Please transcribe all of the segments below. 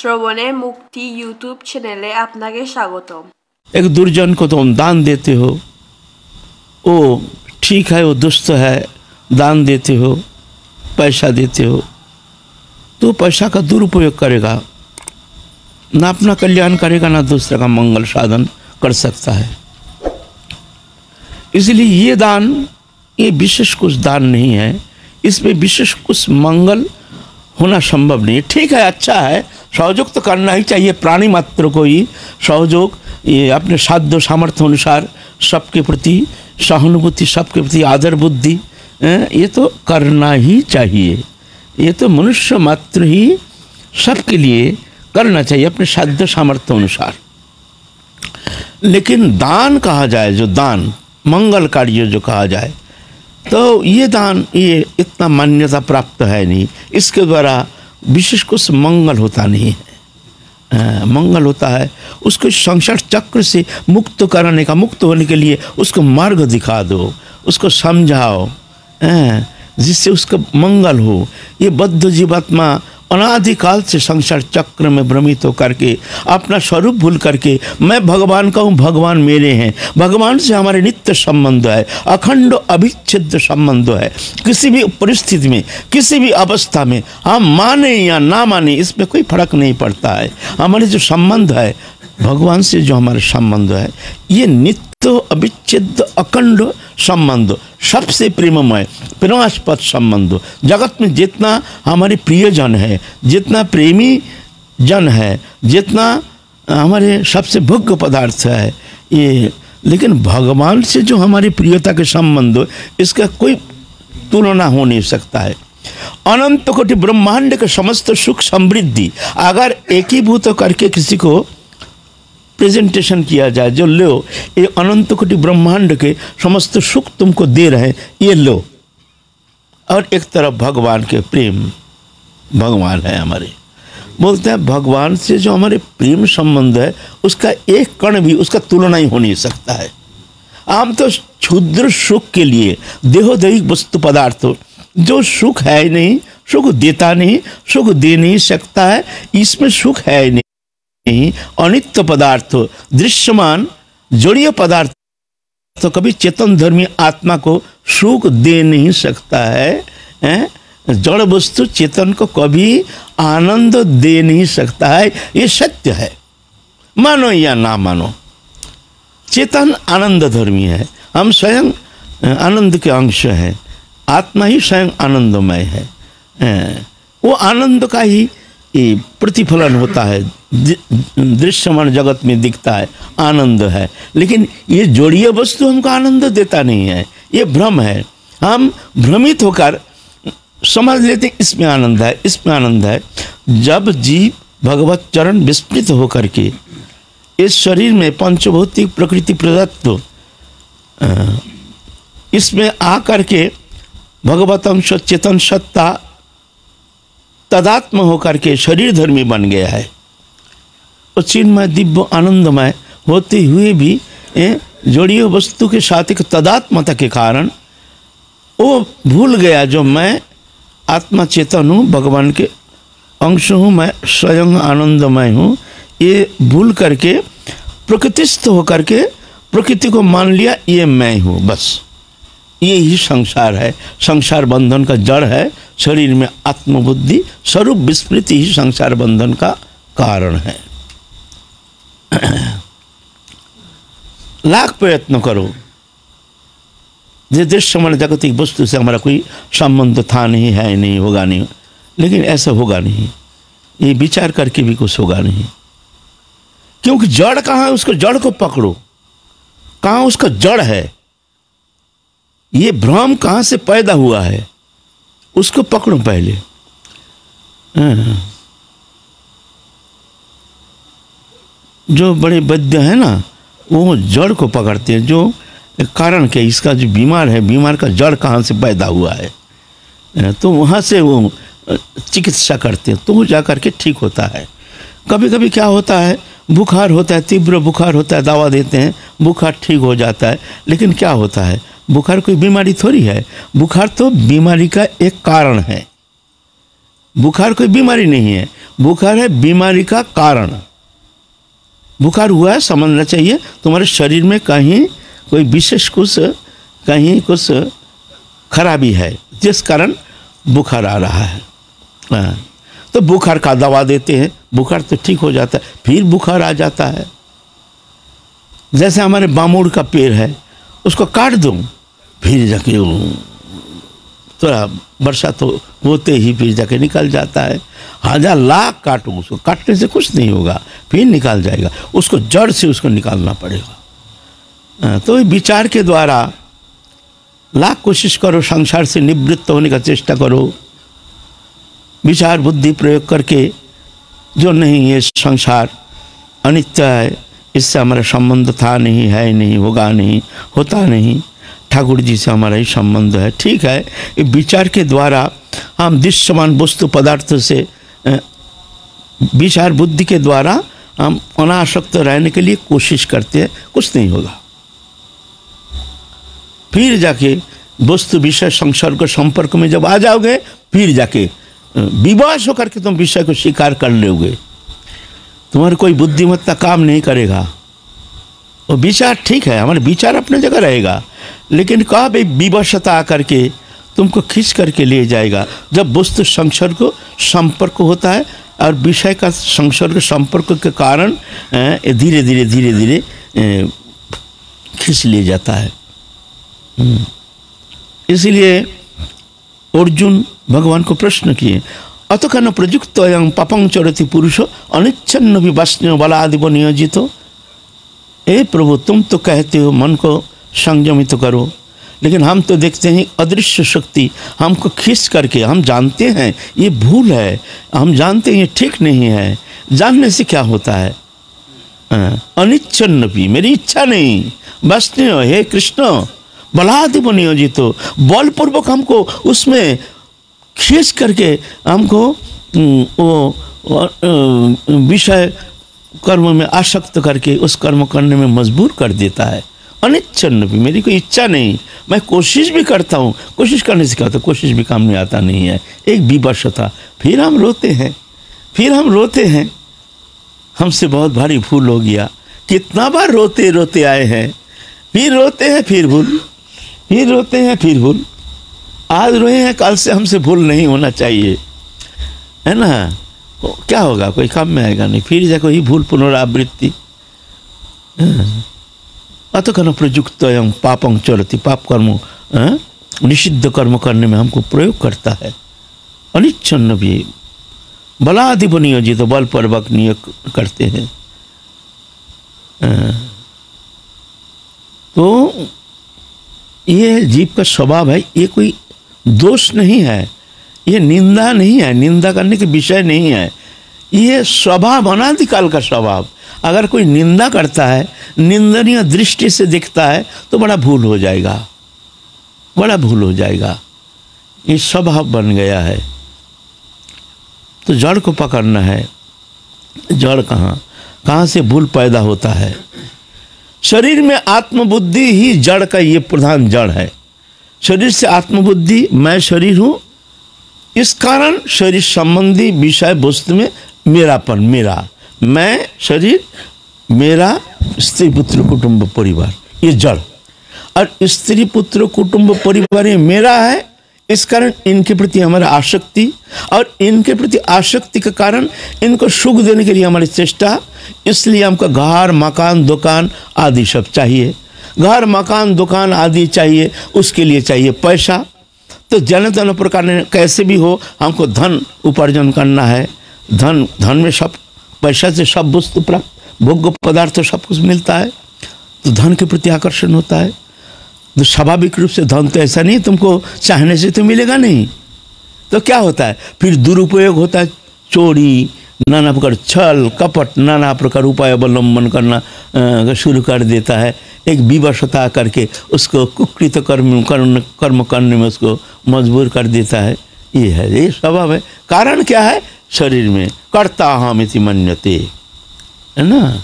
শ্রবণে মুক্তি ইউটিউব চ্যানেলে আপনাকে স্বাগতম। एक दुर्जन को तुम दान देते हो, वो ठीक है, वो दुष्ट है, दान देते हो, पैसा देते हो, तो पैसा का दुरुपयोग करेगा, ना अपना कल्याण करेगा ना दूसरे का मंगल साधन कर सकता है। इसलिए ये दान, ये विशेष कुछ दान नहीं है, इसमें विशेष कुछ मंगल होना संभव नहीं है। ठीक है, अच्छा है, सहयोग तो करना ही चाहिए, प्राणी मात्र को ही सहयोग, ये अपने साध्य सामर्थ्य अनुसार सबके प्रति सहानुभूति, सबके प्रति आदर बुद्धि, ये तो करना ही चाहिए। ये तो मनुष्य मात्र ही सबके लिए करना चाहिए अपने साध्य सामर्थ्य अनुसार। लेकिन दान कहा जाए, जो दान मंगल कार्य जो कहा जाए, तो ये दान ये इतना मान्यता प्राप्त है नहीं, इसके द्वारा विशेष कुछ मंगल होता नहीं है। मंगल होता है उसको संसार चक्र से मुक्त कराने का, मुक्त होने के लिए उसको मार्ग दिखा दो, उसको समझाओ, जिससे उसका मंगल हो। ये बद्ध जीवात्मा अनादिकाल से संसार चक्र में भ्रमित होकर के अपना स्वरूप भूल करके मैं भगवान का हूँ, भगवान मेरे हैं, भगवान से हमारे नित्य संबंध है, अखंड अविच्छेद्य संबंध है। किसी भी परिस्थिति में, किसी भी अवस्था में हम माने या ना माने, इसमें कोई फर्क नहीं पड़ता है। हमारे जो संबंध है भगवान से, जो हमारे संबंध है, ये नित्य अविच्छेद्य अखंड संबंध, सबसे प्रेममय प्रेमास्पद संबंध। जगत में जितना हमारे प्रियजन है, जितना प्रेमी जन है, जितना हमारे सबसे भोग्य पदार्थ है ये, लेकिन भगवान से जो हमारी प्रियता के संबंध, इसका कोई तुलना हो नहीं सकता है। अनंत कोटि ब्रह्मांड के समस्त सुख समृद्धि अगर एकीभूत करके किसी को प्रेजेंटेशन किया जाए, जो लो ये अनंत कोटि ब्रह्मांड के समस्त सुख तुमको दे रहे हैं, ये लो, और एक तरफ भगवान के प्रेम, भगवान है हमारे, बोलते हैं भगवान से जो हमारे प्रेम संबंध है उसका एक कण भी उसका तुलना ही हो नहीं सकता है। हम तो क्षुद्र सुख के लिए देहोदैहिक वस्तु पदार्थ जो सुख है नहीं, सुख देता नहीं, सुख दे नहीं सकता है, इसमें सुख है नहीं। अनित्य पदार्थ, दृश्यमान जड़ीय पदार्थ तो कभी चेतन धर्मी आत्मा को सुख दे नहीं सकता है। जड़ वस्तु चेतन को कभी आनंद दे नहीं सकता है, ये सत्य है, मानो या ना मानो। चेतन आनंद धर्मी है, हम स्वयं आनंद के अंश हैं, आत्मा ही स्वयं आनंदमय है। वो आनंद का ही प्रतिफलन होता है, दृश्यमान जगत में दिखता है, आनंद है। लेकिन ये जोड़ीय वस्तु हमको आनंद देता नहीं है, ये भ्रम है। हम भ्रमित होकर समझ लेते इसमें आनंद है, इसमें आनंद है। जब जीव भगवत चरण विस्मृत होकर के इस शरीर में पंचभौतिक प्रकृति प्रदत्त इसमें आकर के भगवत अंश चेतन सत्ता तदात्म होकर के शरीर धर्मी बन गया है, और चिन्मय दिव्य आनंदमय होते हुए भी जोड़ीय वस्तु के साथ एक तदात्मता के कारण वो भूल गया जो मैं आत्मा चेतन हूँ, भगवान के अंश हूँ, मैं स्वयं आनंदमय हूँ। ये भूल करके प्रकृतिस्थ होकर के प्रकृति को मान लिया ये मैं हूँ, बस ये ही संसार है। संसार बंधन का जड़ है, शरीर में आत्मबुद्धि स्वरूप विस्मृति ही संसार बंधन का कारण है। लाख प्रयत्न करो, दृश्यमान जागतिक वस्तु से हमारा कोई संबंध था नहीं, है नहीं, होगा नहीं, लेकिन ऐसा होगा नहीं, ये विचार करके भी कुछ होगा नहीं। क्योंकि जड़ कहाँ है, उसको जड़ को पकड़ो, कहाँ उसका जड़ है, ये भ्रम कहाँ से पैदा हुआ है उसको पकड़ो पहले। जो बड़े वैद्य हैं ना, वो जड़ को पकड़ते हैं, जो कारण क्या, इसका जो बीमार है, बीमार का जड़ कहाँ से पैदा हुआ है, तो वहाँ से वो चिकित्सा करते हैं, तो वो जा कर के ठीक होता है। कभी कभी क्या होता है, बुखार होता है, तीव्र बुखार होता है, दवा देते हैं, बुखार ठीक हो जाता है, लेकिन क्या होता है, बुखार कोई बीमारी थोड़ी है, बुखार तो बीमारी का एक कारण है। बुखार कोई बीमारी नहीं है, बुखार है बीमारी का कारण। बुखार हुआ है, समझना चाहिए तुम्हारे शरीर में कहीं कोई विशेष कुछ खराबी है जिस कारण बुखार आ रहा है। तो बुखार का दवा देते हैं, बुखार तो ठीक हो जाता है, फिर बुखार आ जाता है। जैसे हमारे बामुड़ का पेड़ है, उसको काट दूं, फिर जाके थोड़ा वर्षा तो होते ही फिर जाके निकल जाता है। 1000 लाख काटूं, उसको काटने से कुछ नहीं होगा, फिर निकल जाएगा। उसको जड़ से उसको निकालना पड़ेगा। तो विचार के द्वारा लाख कोशिश करो, संसार से निवृत्त होने का चेष्टा करो। विचार बुद्धि प्रयोग करके जो नहीं, ये संसार अनित्य है, इससे हमारा संबंध था नहीं, है नहीं, होगा नहीं, होता नहीं, ठाकुर जी से हमारा ही संबंध है। ठीक है, ये विचार के द्वारा हम दृश्यमान वस्तु पदार्थों से विचार बुद्धि के द्वारा हम अनासक्त रहने के लिए कोशिश करते हैं, कुछ नहीं होगा। फिर जाके वस्तु विषय संसर्ग संपर्क में जब आ जाओगे, फिर जाके विवश होकर के तुम विषय को स्वीकार कर लोगे, तुम्हारी कोई बुद्धिमत्ता काम नहीं करेगा। वो विचार ठीक है, हमारे विचार अपने जगह रहेगा, लेकिन कब एक विवशता आकर के तुमको खींच करके ले जाएगा। जब वस्तु संसर्ग संपर्क होता है और विषय का संसर्ग संपर्क के कारण धीरे धीरे धीरे धीरे खींच ले जाता है। इसलिए अर्जुन भगवान को प्रश्न किए, अतकन प्रयुक्त अयं पापं चरति पुरुषो अनिच्छन्न विवस्न्यो बलादिव नियोजितो। हे प्रभु, तुम तो कहते हो मन को संयमित करो, लेकिन हम तो देखते हैं अदृश्य शक्ति हमको खींच करके, हम जानते हैं ये भूल है, हम जानते हैं ये ठीक नहीं है, जानने से क्या होता है? अनिच्छन्न भी, मेरी इच्छा नहीं, वस्न्यो, हे कृष्ण बलादिव नियोजितो, बलपूर्वक हमको उसमें खींच करके हमको वो विषय कर्म में आसक्त करके उस कर्म करने में मजबूर कर देता है। अनिच्छन्न भी, मेरी कोई इच्छा नहीं, मैं कोशिश भी करता हूँ, कोशिश करने से क्या होता है? कोशिश भी काम में आता नहीं है, एक विवशता। फिर हम रोते हैं, हमसे बहुत भारी भूल हो गया। कितना बार रोते रोते आए हैं, फिर रोते हैं, फिर भूल, फिर रोते हैं, फिर भूल। आज रोए हैं, कल से हमसे भूल नहीं होना चाहिए, है ना? क्या होगा? कोई काम में आएगा नहीं, फिर जाए कोई भूल पुनरावृत्ति। अतकन प्रयुक्त एवं पापं चरति, पाप कर्म निषिद्ध कर्म करने में हमको प्रयोग करता है। अनिच्छन्न भी, बलादिव नियोजित, बलपूर्वक नियोग करते हैं। तो ये जीव का स्वभाव है, ये कोई दोष नहीं है, ये निंदा नहीं है, निंदा करने के विषय नहीं है, ये स्वभाव, अनादिकाल का स्वभाव। अगर कोई निंदा करता है, निंदनीय दृष्टि से देखता है, तो बड़ा भूल हो जाएगा, बड़ा भूल हो जाएगा। ये स्वभाव बन गया है। तो जड़ को पकड़ना है। जड़ कहाँ से भूल पैदा होता है? शरीर में आत्मबुद्धि ही जड़ का ये प्रधान जड़ है। शरीर से आत्मबुद्धि, मैं शरीर हूँ, इस कारण शरीर संबंधी विषय वस्तु में मेरापन, मेरा, मैं शरीर, मेरा स्त्री पुत्र कुटुंब परिवार, ये जड़। और स्त्री पुत्र कुटुंब परिवार ये मेरा है, इस कारण इनके प्रति हमारा आसक्ति, और इनके प्रति आसक्ति के कारण इनको सुख देने के लिए हमारी चेष्टा। इसलिए हमको घर मकान दुकान आदि सब चाहिए। घर मकान दुकान आदि चाहिए, उसके लिए चाहिए पैसा। तो जन तन प्रकार कैसे भी हो हमको धन उपार्जन करना है। धन में सब, पैसा से सब वस्तु प्राप्त, भोग्य पदार्थ सब कुछ मिलता है, तो धन के प्रति आकर्षण होता है। तो स्वाभाविक रूप से धन तो ऐसा नहीं तुमको चाहने से तो मिलेगा नहीं। तो क्या होता है? फिर दुरुपयोग होता है, चोरी, नाना प्रकार छल कपट, नाना प्रकार उपाय अवलंबन करना शुरू कर देता है। एक विवशता करके उसको कुकृत कर्म करने में उसको मजबूर कर देता है। ये है, ये स्वभाव है। कारण क्या है? शरीर में कर्ता हम इति मन्यते, है ना?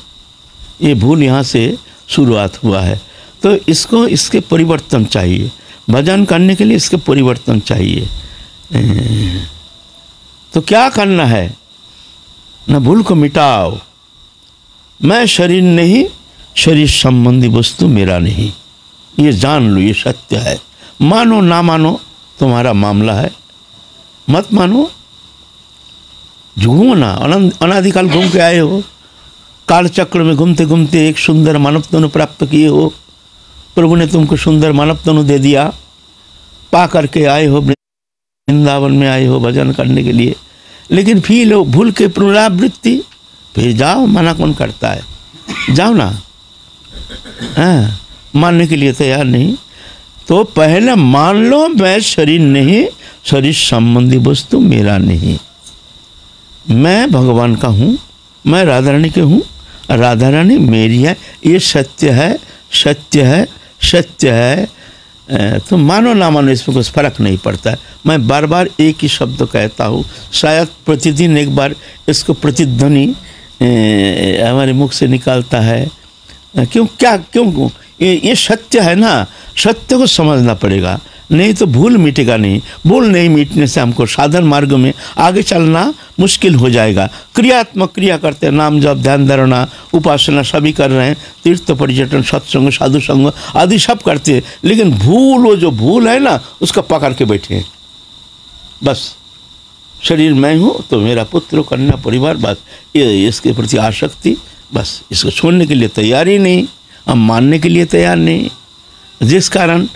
ये भूल यहाँ से शुरुआत हुआ है। तो इसके परिवर्तन चाहिए। भजन करने के लिए इसके परिवर्तन चाहिए। तो क्या करना है? न भूल को मिटाओ, मैं शरीर नहीं, शरीर संबंधी वस्तु मेरा नहीं। ये जान लो, ये सत्य है। मानो ना मानो तुम्हारा मामला है, मत मानो, घूमो ना। अनादिकाल घूम के आए हो, काल चक्र में घूमते घूमते एक सुंदर मानव तनु प्राप्त किए हो। प्रभु ने तुमको सुंदर मानव तनु दे दिया, पा करके आए हो, वृंदावन में आए हो भजन करने के लिए। लेकिन फिर लो भूल के पुनरावृत्ति, फिर जाओ, मना कौन करता है? जाओ ना। मानने के लिए तैयार नहीं तो पहले मान लो, मैं शरीर नहीं, शरीर संबंधी वस्तु मेरा नहीं। मैं भगवान का हूँ, मैं राधा रानी के हूँ, राधा रानी मेरी है। ये सत्य है, सत्य है, सत्य है। तो मानो ना मानो इसमें कुछ फर्क नहीं पड़ता है। मैं बार बार एक ही शब्द कहता हूँ, शायद प्रतिदिन एक बार इसको प्रतिध्वनि हमारे मुख से निकालता है। क्यों ये सत्य है ना, सत्य को समझना पड़ेगा, नहीं तो भूल मिटेगा नहीं। भूल नहीं मिटने से हमको साधन मार्ग में आगे चलना मुश्किल हो जाएगा। क्रियात्मक क्रिया करते हैं, नाम जप, ध्यान धारणा, उपासना सभी कर रहे हैं, तीर्थ पर्यटन, सत्संग, साधु संग आदि सब करते हैं, लेकिन वो जो भूल है ना, उसका पकड़ के बैठे हैं। बस शरीर मैं हूँ तो मेरा पुत्र, कन्या, परिवार, बस ये इसके प्रति आसक्ति, बस इसको छोड़ने के लिए तैयार ही नहीं, हम मानने के लिए तैयार नहीं। जिस कारण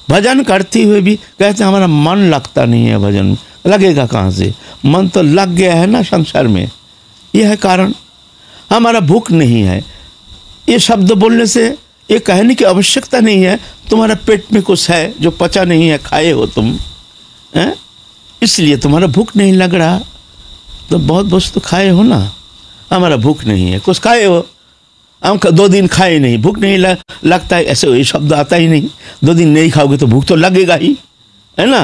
भजन करते हुए भी कहते हैं हमारा मन लगता नहीं है भजन में। लगेगा कहाँ से? मन तो लग गया है ना संसार में। यह है कारण, हमारा भूख नहीं है। ये शब्द बोलने से ये कहने की आवश्यकता नहीं है तुम्हारा पेट में कुछ है जो पचा नहीं है, खाए हो तुम, इसलिए तुम्हारा भूख नहीं लग रहा। तो बहुत वस्तु खाए हो ना, हमारा भूख नहीं है, कुछ खाए हो, हम 2 दिन खाए नहीं, भूख नहीं लगता है, ऐसे ये शब्द आता ही नहीं। 2 दिन नहीं खाओगे तो भूख तो लगेगा ही, है ना,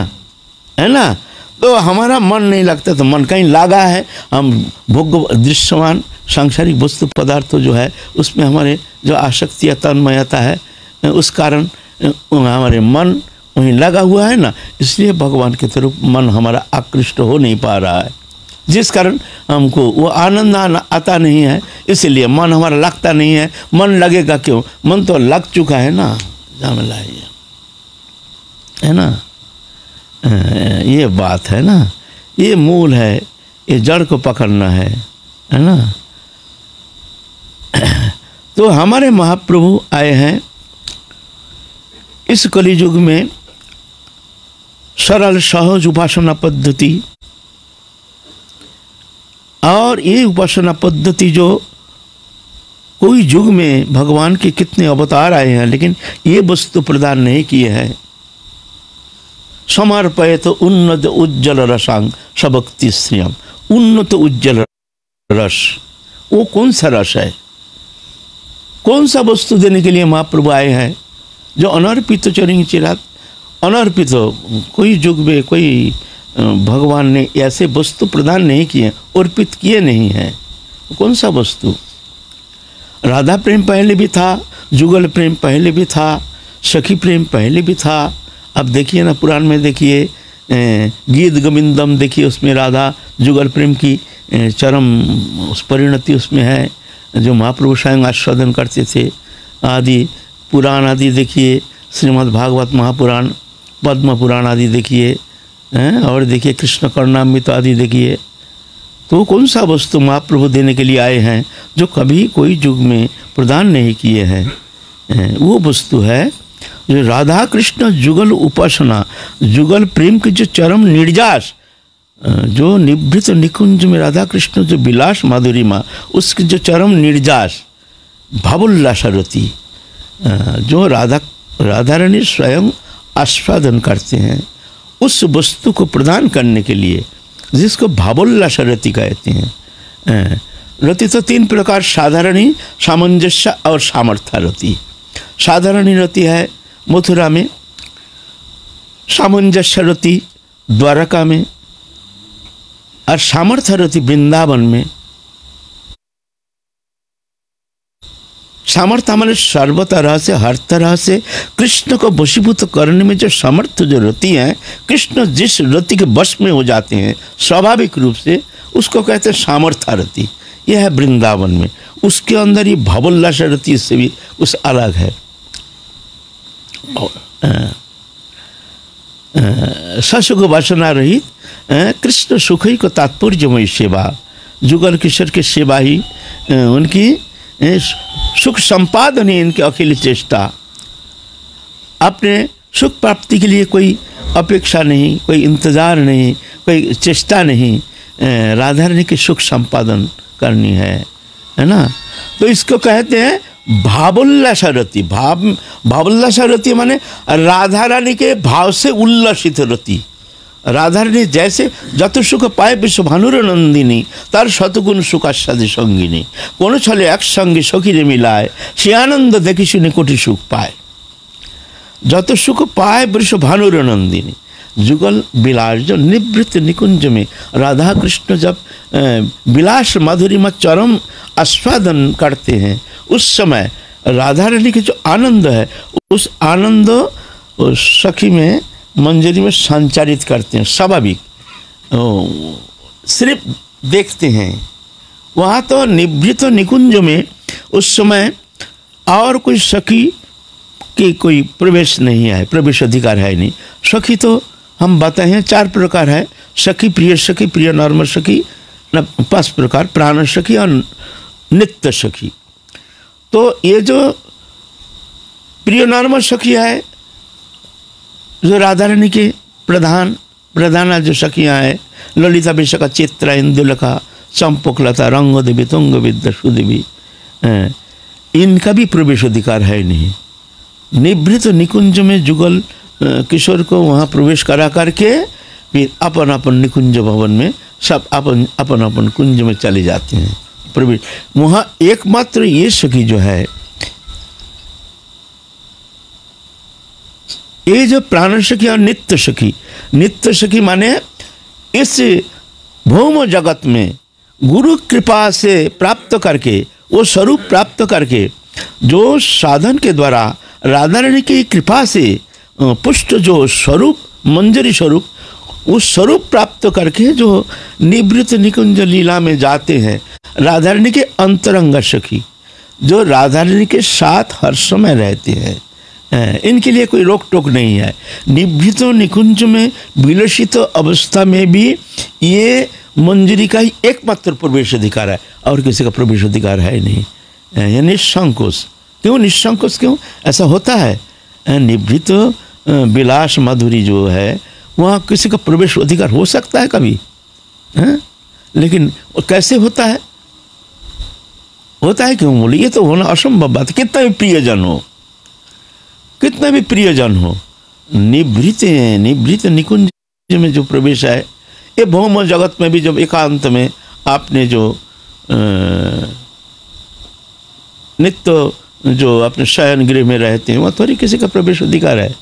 है ना। तो हमारा मन नहीं लगता तो मन कहीं लगा है। हम भोग दृश्यमान सांसारिक वस्तु पदार्थ जो है उसमें हमारे जो आसक्ति तन्मयता है, उस कारण हमारे मन वहीं लगा हुआ है ना, इसलिए भगवान की तरफ मन हमारा आकृष्ट हो नहीं पा रहा है, जिस कारण हमको वो आनंद आता नहीं है। इसलिए मन हमारा लगता नहीं है। मन लगेगा क्यों? मन तो लग चुका है ना, जामला है ना। ये बात है ना, ये मूल है, ये जड़ को पकड़ना है ना। तो हमारे महाप्रभु आए हैं इस कलियुग में, सरल सहज उपासना पद्धति, और ये उपासना पद्धति जो कोई युग में भगवान के कितने अवतार आए हैं, लेकिन ये वस्तु प्रदान नहीं किए हैं। समर्पयत उन्नत उज्जवल रसांग सबक्ति श्रियम। उन्नत उज्जवल रस, वो कौन सा रस है? कौन सा वस्तु देने के लिए महाप्रभु आए हैं जो अनर्पित चरेंगे चिरात? अनर्पित कोई युग में कोई भगवान ने ऐसे वस्तु प्रदान नहीं किए, अर्पित किए नहीं हैं। कौन सा वस्तु? राधा प्रेम पहले भी था, जुगल प्रेम पहले भी था, सखी प्रेम पहले भी था। अब देखिए ना, पुराण में देखिए, गीत गोविंदम देखिए, उसमें राधा जुगल प्रेम की चरम उस परिणति उसमें है, जो महाप्रभु स्वयं आस्वादन करते थे। आदि पुराण आदि देखिए, श्रीमद् भागवत महापुराण, पद्म पुराण आदि देखिए, और देखिए कृष्ण कर्णामृत आदि देखिए। तो कौन सा वस्तु महाप्रभु देने के लिए आए हैं जो कभी कोई युग में प्रदान नहीं किए हैं? वो वस्तु है जो राधा कृष्ण जुगल उपासना, जुगल प्रेम की जो चरम निर्जास, जो निभृत निकुंज में राधा कृष्ण जो विलास माधुरिमा, उसकी जो चरम निर्जास भावोल्लासरती, जो राधा रानी स्वयं आस्वादन करते हैं, उस वस्तु को प्रदान करने के लिए, जिसको भावोल्लास रति कहते हैं। रति तो 3 प्रकार, साधारणी, सामंजस्य और सामर्थ्य रति। साधारणी रति है मथुरा में, सामंजस्य रति द्वारका में, और सामर्थ्य रति वृंदावन में। सामर्थ्य हमारे सर्व तरह से, हर तरह से कृष्ण को वशीभूत करने में जो सामर्थ्य जो रति है, कृष्ण जिस रति के वश में हो जाते हैं स्वाभाविक रूप से, उसको कहते हैं सामर्थ्य रति। यह है वृंदावन में, उसके अंदर ये भावोल्लास रति से भी उस अलग है। ससुख वासना रहित कृष्ण सुख ही को तात्पर्यमय सेवा, जुगल किशोर की सेवा ही उनकी सुख संपादन ही इनकी अकेली चेष्टा। अपने सुख प्राप्ति के लिए कोई अपेक्षा नहीं, कोई इंतजार नहीं, कोई चेष्टा नहीं, राधा रानी की सुख संपादन करनी है ना। तो इसको कहते हैं भावोल्लास रति। भावोल्लास रति माने राधा रानी के भाव से उल्लसित रति। राधा रानी जैसे যত সুখ পায় বিশ্ব ভানুর নন্দিনী তার শতগুণ সুখ আস্বাদে সঙ্গিনী, কোনো ছলে একসঙ্গে সখীরে মিলায় সে আনন্দ দেখি শুনে কোটি সুখ পায়। যত सुख पाए वृष भानुर नंदिनी। जुगल विलास जो निवृत्त निकुंज में राधा कृष्ण जब विलास माधुरिमा चरम आस्वादन करते हैं, उस समय राधा रानी के जो आनंद है उस आनंद सखी में मंजरी में संचारित करते हैं। स्वाभाविक सिर्फ देखते हैं। वहाँ तो निवृत्त निकुंज में उस समय और कोई सखी की कोई प्रवेश नहीं है, प्रवेश अधिकार है नहीं। सखी तो हम बताए हैं 4 प्रकार है, सखी, प्रिय सखी, प्रिय नॉर्मल सखी, 5 प्रकार, प्राण सखी और नित्य सखी। तो ये जो प्रिय नॉर्मल सखी है, जो राधा रानी के प्रधान जो सखियाँ हैं, ललिता विशाखा, चित्रा, इंदुलका, चंपकलता, रंग देवी, तुंग विद्या, सुदेवी, इनका भी प्रवेश अधिकार है नहीं। निवृत्त निकुंज में जुगल किशोर को वहाँ प्रवेश करा करके फिर अपन अपन निकुंज भवन में सब अपन अपन कुंज में चले जाते हैं प्रवेश। वहाँ एकमात्र ये सखी जो है, ये जो प्राण सखी और नित्य सखी माने इस भौम जगत में गुरु कृपा से प्राप्त करके, वो स्वरूप प्राप्त करके, जो साधन के द्वारा राधा रानी की कृपा से पुष्ट जो स्वरूप, मंजरी स्वरूप, उस स्वरूप प्राप्त करके जो निवृत्त निकुंज लीला में जाते हैं, राधा रानी के अंतरंग सखी जो राधा रानी के साथ हर समय रहते हैं, इनके लिए कोई रोक टोक नहीं है। निवृत्त निकुंज में विलसित अवस्था में भी ये मंजरी का ही एकमात्र प्रवेश अधिकार है, और किसी का प्रवेश अधिकार है नहीं। ये निसंकोच। क्यों निसंकोच? क्यों ऐसा होता है? निवृत्त विलास माधुरी जो है, वहाँ किसी का प्रवेश अधिकार हो सकता है कभी, है? लेकिन कैसे होता है? क्यों बोले? ये तो होना असंभव बात है। कितना भी प्रियजन हो, निवृत्त निकुंज में जो प्रवेश है, ये भौम जगत में भी जब एकांत में आपने जो नित्य जो अपने शयन गृह में रहते हैं, वहाँ थोड़ी किसी का प्रवेश अधिकार है।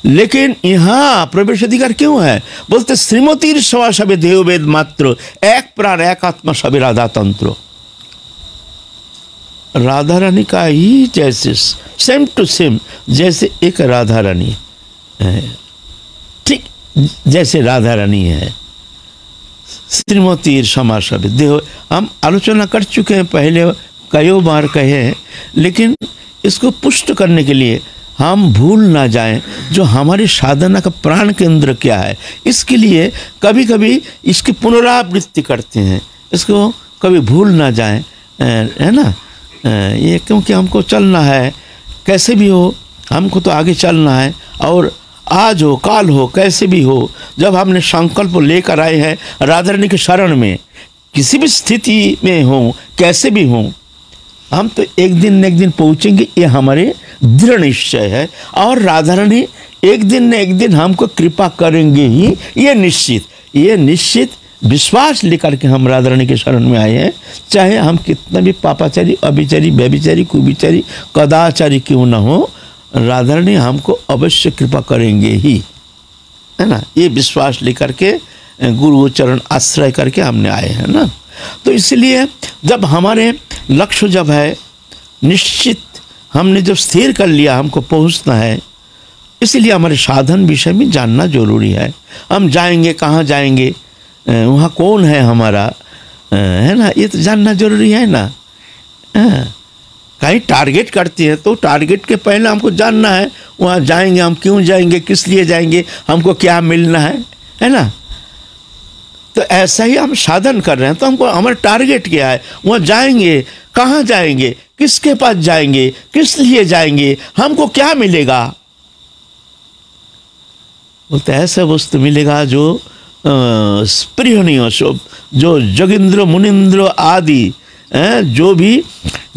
लेकिन यहाँ प्रवेश अधिकार क्यों है? बोलते श्रीमतीर सवा सबे देववेद मात्र, एक प्राण एक आत्मा सबे राधा तंत्र। राधा रानी का ही जैसे सेम टू सेम, जैसे एक राधा रानी है, ठीक जैसे राधा रानी है, श्रीमतीर समा सबे देव। हम आलोचना कर चुके हैं पहले, कई बार कहे हैं, लेकिन इसको पुष्ट करने के लिए हम भूल ना जाएं जो हमारी साधना का प्राण केंद्र क्या है। इसके लिए कभी कभी इसकी पुनरावृत्ति करते हैं, इसको कभी भूल ना जाएं, है ना। ये क्योंकि हमको चलना है, कैसे भी हो हमको तो आगे चलना है, और आज हो काल हो कैसे भी हो, जब हमने संकल्प लेकर आए हैं राधा रानी के शरण में, किसी भी स्थिति में हो, कैसे भी हो, हम तो एक दिन न एक दिन पहुँचेंगे, ये हमारे दृढ़ निश्चय है। और राधा रानी एक दिन न एक दिन हमको कृपा करेंगे ही, ये निश्चित विश्वास लेकर के हम राधा रानी के शरण में आए हैं। चाहे हम कितना भी पापाचारी, अभिचारी, व्यभिचारी, कुविचारी, कदाचारी क्यों ना हो, राधा रानी हमको अवश्य कृपा करेंगे ही, है ना। ये विश्वास लेकर के गुरु चरण आश्रय करके हमने आए हैं ना। तो इसलिए जब हमारे लक्ष्य जब है निश्चित, हमने जब स्थिर कर लिया हमको पहुंचना है, इसीलिए हमारे साधन विषय में जानना जरूरी है। हम जाएंगे कहाँ जाएंगे, वहाँ कौन है हमारा, है ना, ये तो जानना जरूरी है ना। कहीं टारगेट करती है तो टारगेट के पहले हमको जानना है वहाँ जाएंगे हम क्यों जाएंगे, किस लिए जाएंगे, हमको क्या मिलना है ना। तो ऐसा ही हम साधन कर रहे हैं तो हमको हमारा टारगेट क्या है, वहाँ जाएंगे कहाँ जाएंगे, किसके पास जाएंगे, किस लिए जाएंगे, हमको क्या मिलेगा। बोलते ऐसा वस्तु मिलेगा जो स्पृहणीय, जो जगिंद्र मुनिंद्र आदि जो भी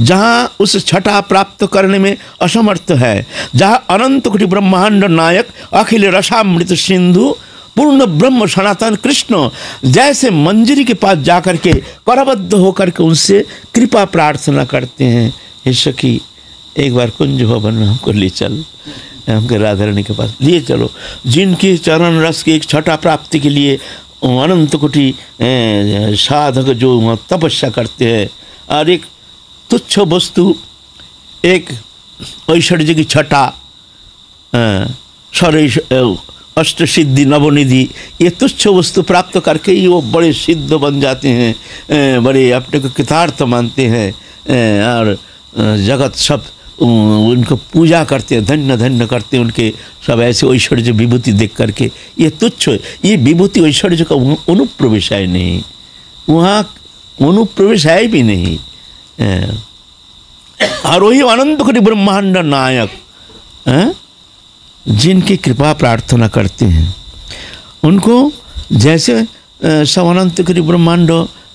जहाँ उस छठा प्राप्त करने में असमर्थ है, जहाँ अनंत कोटि ब्रह्मांड नायक अखिल रसामृत सिंधु पूर्ण ब्रह्म सनातन कृष्ण जैसे मंजरी के पास जाकर के करबद्ध होकर के उनसे कृपा प्रार्थना करते हैं, हे सखी एक बार कुंज भवन हमको ले चल, हमके राधा रानी के पास लिए चलो। जिनके चरण रस की एक छठा प्राप्ति के लिए अनंत कोटि साधक जो तपस्या करते हैं, और एक तुच्छ वस्तु, एक ऐश्वर्य की छठा, अष्ट सिद्धि नवनिधि, ये तुच्छ वस्तु प्राप्त करके ही वो बड़े सिद्ध बन जाते हैं, बड़े अपने को कृतार्थ मानते हैं, और जगत सब उनको पूजा करते हैं, धन्य धन्य करते हैं उनके सब ऐसे ऐश्वर्य विभूति देख करके। ये तुच्छ, ये विभूति ऐश्वर्य का अनुप्रवेश है नहीं, वहाँ अनुप्रवेश है भी नहीं। और वही अनंत कोटि ब्रह्मांड नायक जिनकी कृपा प्रार्थना करते हैं, उनको जैसे सब अनंत कोटि ब्रह्मांड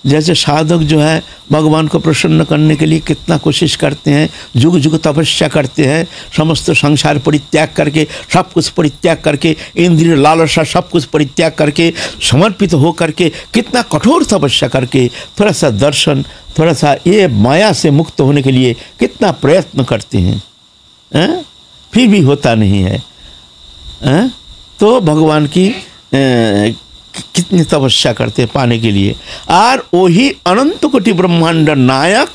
जैसे साधक जो है भगवान को प्रसन्न करने के लिए कितना कोशिश करते हैं, जुग जुग तपस्या करते हैं, समस्त संसार परित्याग करके, सब कुछ परित्याग करके, इंद्रिय लालसा सब कुछ परित्याग करके, समर्पित हो करके, कितना कठोर तपस्या करके, थोड़ा सा दर्शन, थोड़ा सा ये माया से मुक्त होने के लिए कितना प्रयत्न करते हैं, फिर भी होता नहीं है। तो भगवान की कितनी तपस्या करते हैं पाने के लिए। और वही अनंत कोटि ब्रह्मांड नायक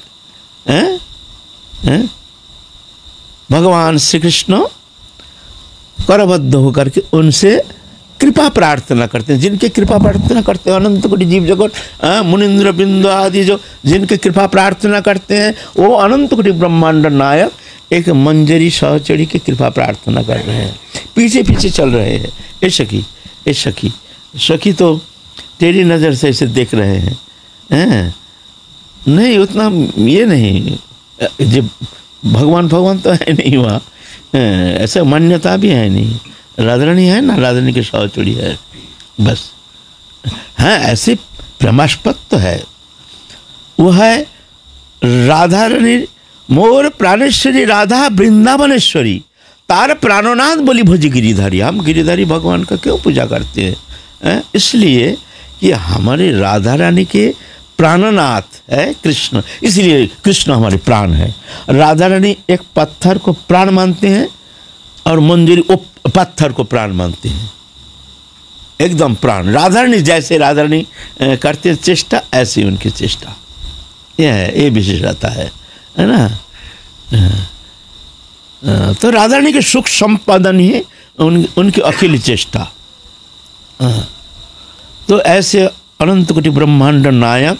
भगवान श्री कृष्ण करबद्ध होकर के उनसे कृपा प्रार्थना करते हैं। जिनके कृपा प्रार्थना करते हैं अनंत कोटि जीव जगत मुनिंद्र बिंदु आदि जो जिनके कृपा प्रार्थना करते हैं, वो अनंत कोटि ब्रह्मांड नायक एक मंजरी सहचरी की कृपा प्रार्थना कर रहे हैं, पीछे पीछे चल रहे हैं। ए सखी, ए सखी, सखी तो तेरी नज़र से इसे देख रहे हैं, नहीं उतना ये नहीं, जब भगवान तो है नहीं वहाँ, ऐसा मान्यता भी है नहीं। राधा रानी है ना, राधा रानी की सहचरी है बस। हाँ, ऐसे प्रेमास्पद तो है, वो है राधा रानी मोर प्राणेश्वरी राधा वृंदावनेश्वरी तार प्राणनाथ बोली भोजी गिरिधारी। हम गिरिधारी भगवान का क्यों पूजा करते हैं? इसलिए कि हमारे राधा रानी के प्राणनाथ है कृष्ण, इसलिए कृष्ण हमारे प्राण है। राधा रानी एक पत्थर को प्राण मानते हैं और मंजरी पत्थर को प्राण मानते हैं, एकदम प्राण। राधा रानी जैसे राधा रानी करते हैं चेष्टा, ऐसी उनकी चेष्टा, यह है, ये विशेषता है ना। तो राधा रानी के सुख संपादन ही उनकी अकेली चेष्टा। तो ऐसे अनंत कोटि ब्रह्मांड नायक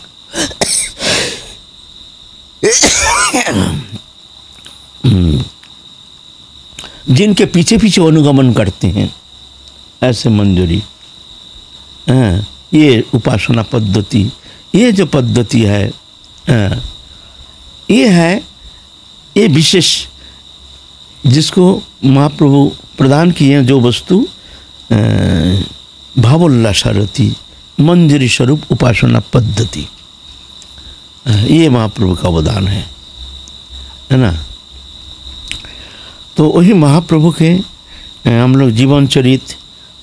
जिनके पीछे पीछे अनुगमन करते हैं, ऐसे मंजरी। ये उपासना पद्धति, ये जो पद्धति है, ये है, ये विशेष जिसको महाप्रभु प्रदान किए, जो वस्तु भावोल्लासरती मंजरी स्वरूप उपासना पद्धति, ये महाप्रभु का अवदान है ना। तो वही महाप्रभु के हम लोग जीवन चरित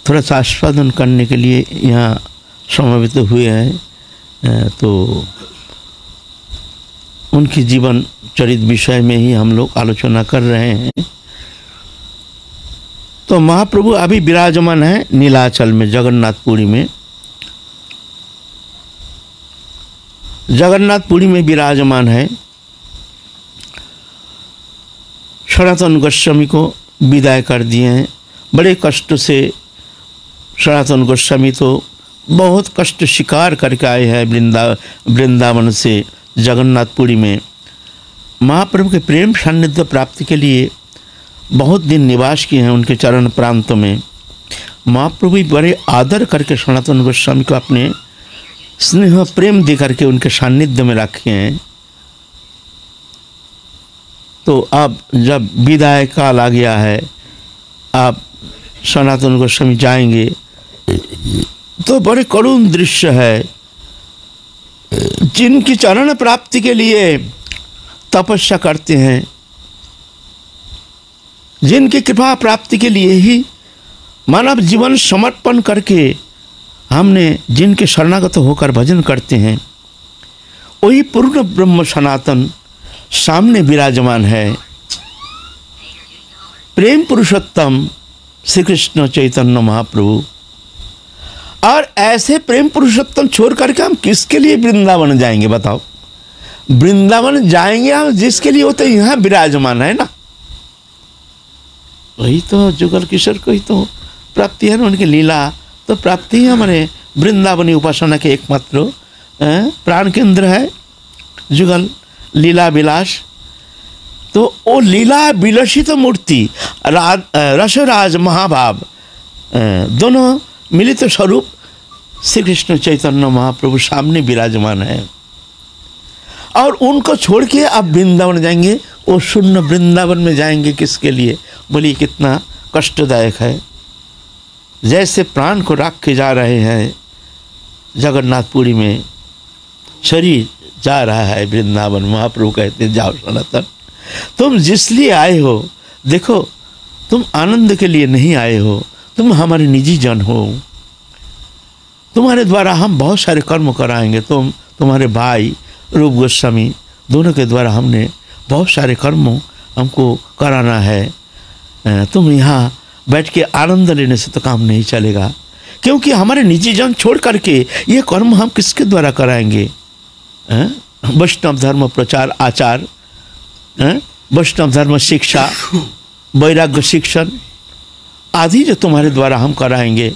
थोड़ा सा आस्वादन करने के लिए यहाँ समवेत हुए हैं। तो उनकी जीवन चरित विषय में ही हम लोग आलोचना कर रहे हैं। तो महाप्रभु अभी विराजमान है नीलाचल में, जगन्नाथपुरी में, जगन्नाथपुरी में विराजमान है। सनातन गोस्वामी को विदाई कर दिए हैं, बड़े कष्ट से सनातन गोस्वामी तो बहुत कष्ट शिकार करके आए हैं वृंदावन से जगन्नाथपुरी में। महाप्रभु के प्रेम सान्निध्य प्राप्ति के लिए बहुत दिन निवास किए हैं उनके चरण प्रांत में। महाप्रभु भी बड़े आदर करके सनातन गोस्वामी को अपने स्नेह प्रेम दे करके उनके सान्निध्य में रखे हैं। तो अब जब विदाई काल आ गया है, आप सनातन गोस्वामी जाएंगे तो बड़े करुण दृश्य है। जिनकी चरण प्राप्ति के लिए तपस्या करते हैं, जिनकी कृपा प्राप्ति के लिए ही मानव जीवन समर्पण करके हमने जिनके शरणागत होकर भजन करते हैं, वही पूर्ण ब्रह्म सनातन सामने विराजमान है। प्रेम पुरुषोत्तम श्री कृष्ण चैतन्य महाप्रभु। और ऐसे प्रेम पुरुषोत्तम छोड़ करके हम किसके लिए वृंदावन जाएंगे बताओ? वृंदावन जाएंगे हम जिसके लिए, वो तो यहाँ विराजमान है ना। वही तो जुगल किशोर को ही तो प्राप्ति है ना, उनकी लीला तो प्राप्ति ही हमारे वृंदावनी उपासना के एकमात्र प्राण केंद्र है जुगल लीला विलास। तो वो लीला विलसित मूर्ति रसराज महाभाव दोनों मिलित स्वरूप श्री कृष्ण चैतन्य महाप्रभु सामने विराजमान है। और उनको छोड़ के आप वृंदावन जाएंगे, वो शून्य वृंदावन में जाएंगे किसके लिए? बोलिए कितना कष्टदायक है। जैसे प्राण को रख के जा रहे हैं जगन्नाथपुरी में, शरीर जा रहा है वृंदावन। महाप्रभु कहते हैं जाओ सनातन, तुम जिस लिए आए हो, देखो तुम आनंद के लिए नहीं आए हो, तुम हमारे निजी जन हो। तुम्हारे द्वारा हम बहुत सारे कर्म कराएंगे। तुम्हारे भाई रूप गोस्वामी दोनों के द्वारा हमने बहुत सारे कर्म हमको कराना है। तुम यहाँ बैठ के आनंद लेने से तो काम नहीं चलेगा, क्योंकि हमारे निजी जन छोड़ करके ये कर्म हम किसके द्वारा कराएंगे? वैष्णव धर्म प्रचार आचार, वैष्णव धर्म शिक्षा, वैराग्य शिक्षण आदि जो तुम्हारे द्वारा हम कराएंगे,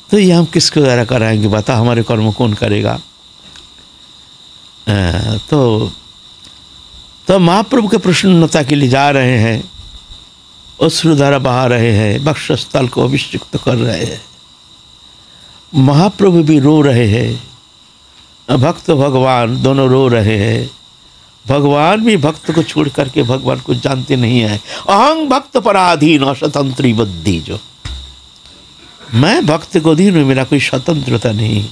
तो ये हम किसके द्वारा कराएंगे? बता, हमारे कर्म कौन करेगा? तो महाप्रभु के प्रसन्नता के लिए जा रहे हैं, अश्रुधारा बहा रहे हैं, वक्षस्थल को अभिषिक्त कर रहे हैं। महाप्रभु भी रो रहे हैं, भक्त भगवान दोनों रो रहे हैं। भगवान भी भक्त को छोड़ करके भगवान को जानते नहीं है। अहं भक्त पराधीन स्वतंत्री बुद्धि, जो मैं भक्त को अधीन हूँ, मेरा कोई स्वतंत्रता नहीं।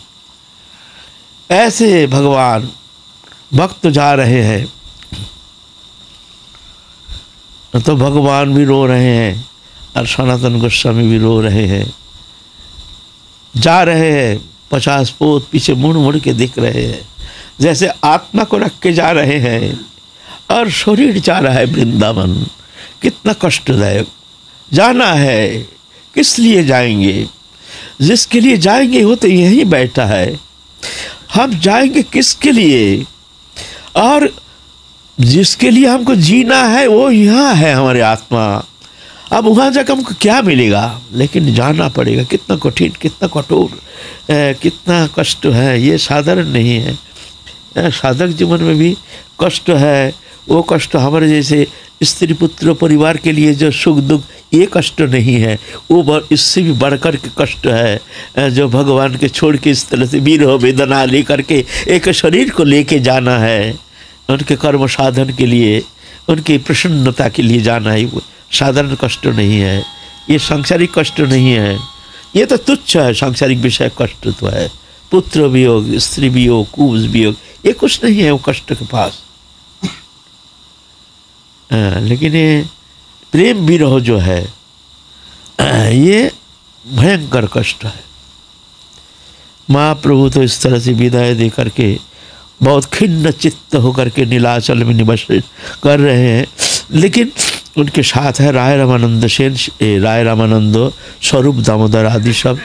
ऐसे भगवान भक्त जा रहे हैं तो भगवान भी रो रहे हैं और सनातन गोस्वामी भी रो रहे हैं। जा रहे हैं 50 पोत पीछे मुड़ मुड़ के दिख रहे हैं, जैसे आत्मा को रख के जा रहे हैं और शरीर जा रहा है वृंदावन। कितना कष्टदायक। जाना है, किस लिए जाएंगे? जिसके लिए जाएंगे वो तो यहीं बैठा है। हम जाएंगे किसके लिए? और जिसके लिए हमको जीना है वो यहाँ है, हमारे आत्मा। अब वहाँ जाकर हमको क्या मिलेगा? लेकिन जाना पड़ेगा। कितना कठिन, कितना कठोर, कितना कष्ट है। ये साधारण नहीं है। साधक जीवन में भी कष्ट है। वो कष्ट हमारे जैसे स्त्री पुत्र परिवार के लिए जो सुख दुख, ये कष्ट नहीं है। वो इससे भी बढ़कर के कष्ट है जो भगवान के छोड़ के इस तरह से विरह वेदना लेकर के एक शरीर को लेके जाना है। उनके कर्म साधन के लिए, उनकी प्रसन्नता के लिए जाना है। साधारण कष्ट नहीं है, ये सांसारिक कष्ट नहीं है। ये तो तुच्छ है। सांसारिक विषय कष्ट तो है, पुत्र वियोग, स्त्री वियोग, कुब्ज वियोग, ये कुछ नहीं है वो कष्ट के पास। लेकिन ये प्रेम विरह जो है ये भयंकर कष्ट है। महाप्रभु तो इस तरह से विदाई दे करके बहुत खिन्न चित्त होकर के नीलाचल में निवास कर रहे हैं। लेकिन उनके साथ है राय रामानंद सेन, राय रामानंद, स्वरूप दामोदर आदि सब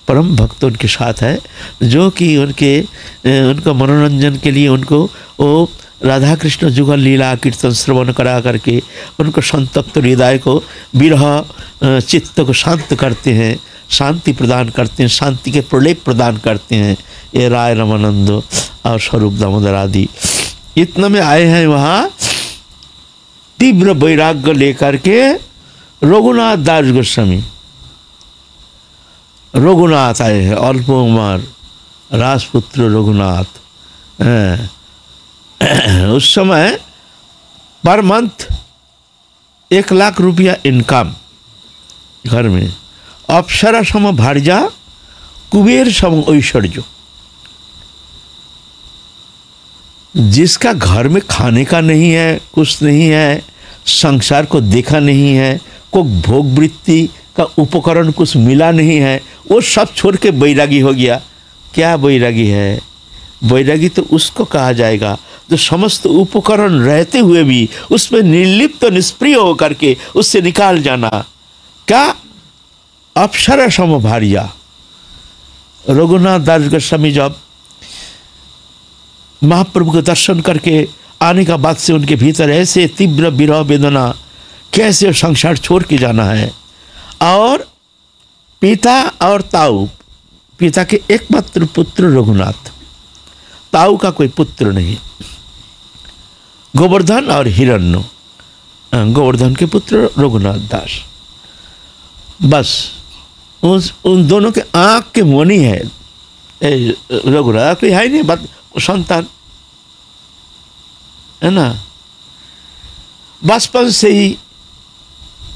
परम भक्त उनके साथ है, जो कि उनका मनोरंजन के लिए उनको वो राधा कृष्ण जुगल लीला कीर्तन श्रवण करा करके उनको संतप्त हृदय को, विरह चित्त को शांत करते हैं, शांति प्रदान करते हैं, शांति के प्रलेप प्रदान करते हैं। ये राय रामानंद और स्वरूप दामोदर आदि इतना में आए हैं वहाँ तीव्र वैराग्य लेकर के। रघुनाथ दास गोस्वामी रघुनाथ आए हैं, अल्प उमर राजपुत्र रघुनाथ। उस समय पर मंथ 1 लाख रुपया इनकम घर में, अप्सरा सम भार्या कुबेर सम ऐश्वर्य। जिसका घर में खाने का नहीं है, कुछ नहीं है, संसार को देखा नहीं है, को भोग वृत्ति का उपकरण कुछ मिला नहीं है, वो सब छोड़ के बैरागी हो गया। क्या बैरागी है? बैरागी तो उसको कहा जाएगा जो समस्त उपकरण रहते हुए भी उसमें निर्लिप्त निष्प्रिय होकर के उससे निकाल जाना। क्या? अप्सरा सम भार्या। रघुनाथ दास गोस्वामी जब महाप्रभु के दर्शन करके आने का बाद से उनके भीतर ऐसे तीव्र विरह वेदना, कैसे संसार छोड़ के जाना है। और पिता और ताऊ, पिता के एकमात्र पुत्र रघुनाथ, ताऊ का कोई पुत्र नहीं। गोवर्धन और हिरण्य, गोवर्धन के पुत्र रघुनाथ दास। बस उन दोनों के आँख के मोनी है रघुनाथ, कोई है नहीं बात संतान, है ना। बचपन से ही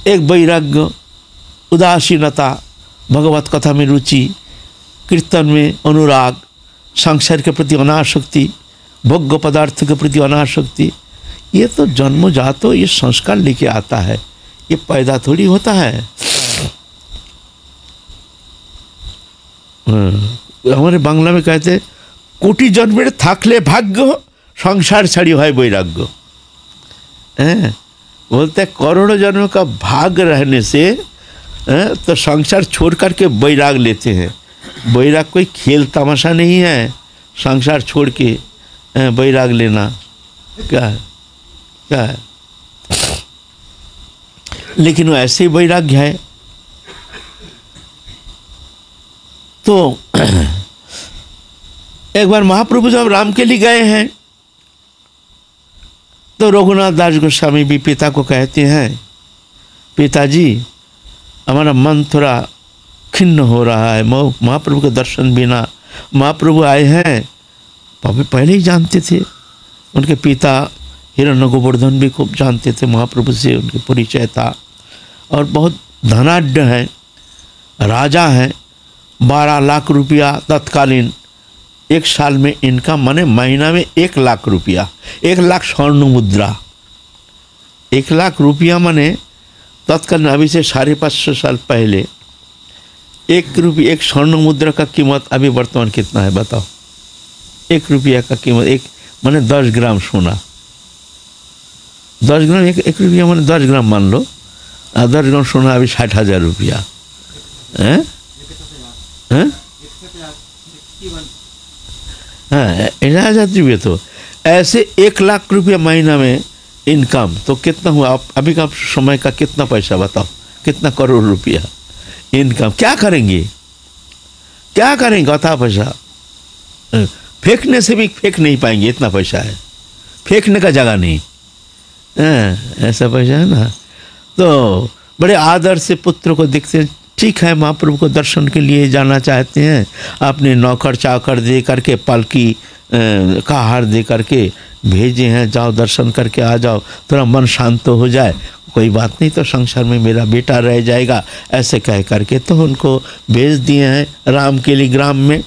एक वैराग्य, उदासीनता, भगवत कथा में रुचि, कीर्तन में अनुराग, संसार के प्रति अनासक्ति, भोग्य पदार्थ के प्रति अनासक्ति, ये तो जन्मजात तो ये संस्कार लेके आता है, ये पैदा थोड़ी होता है। हमारे बांग्ला में कहते कोटि जन्मेर थाकले भाग्य संसार छाड़ी है वैराग्य। बोलते करोड़ों जन्म का भाग्य रहने से तो संसार छोड़ करके वैराग लेते हैं। वैराग कोई खेल तमाशा नहीं है, संसार छोड़ के वैराग लेना क्या है, क्या है। लेकिन वो ऐसे ही वैराग्य है। तो एक बार महाप्रभु जब राम के लिए गए हैं तो रघुनाथ दास गोस्वामी भी पिता को कहते हैं, पिताजी हमारा मन थोड़ा खिन्न हो रहा है, महाप्रभु के दर्शन बिना। महाप्रभु आए हैं, पहले ही जानते थे, उनके पिता हिरण्य गोवर्धन भी खूब जानते थे, महाप्रभु से उनके परिचय था। और बहुत धनाढ्य हैं, राजा हैं, 12 लाख रुपया तत्कालीन, एक साल में इनका माने महीना में 1 लाख रुपया, 1 लाख स्वर्ण मुद्रा। 1 लाख रुपया माने तत्कालीन, अभी से 550 साल पहले 1 रुपया, 1 स्वर्ण मुद्रा का कीमत अभी वर्तमान कितना है बताओ? 1 रुपया का कीमत, एक माने 10 ग्राम सोना, 10 ग्राम, 1 रुपया माने 10 ग्राम मान लो, 10 ग्राम सोना अभी 60,000 रुपया है। हाँ, 10,000 रुपये। तो ऐसे 1 लाख रुपया महीना में इनकम तो कितना हुआ? आप अभी का समय का कितना पैसा बताओ? कितना करोड़ रुपया इनकम? क्या करेंगे, क्या करेंगे? अथा पैसा फेंकने से भी फेंक नहीं पाएंगे, इतना पैसा है, फेंकने का जगह नहीं। ऐसा पैसा है ना। तो बड़े आदर से पुत्र को देखते हैं, ठीक है महाप्रभु को दर्शन के लिए जाना चाहते हैं, आपने नौकर चाकर दे करके, पालकी का हार दे करके भेजे हैं, जाओ दर्शन करके आ जाओ, थोड़ा मन शांत हो जाए, कोई बात नहीं, तो संसार में मेरा बेटा रह जाएगा, ऐसे कह करके तो उनको भेज दिए हैं रामकेली ग्राम में।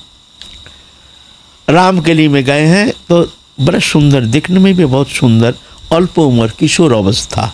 रामकेली में गए हैं तो बड़ा सुंदर, दिखने में भी बहुत सुंदर, अल्प उम्र, किशोर अवस्था।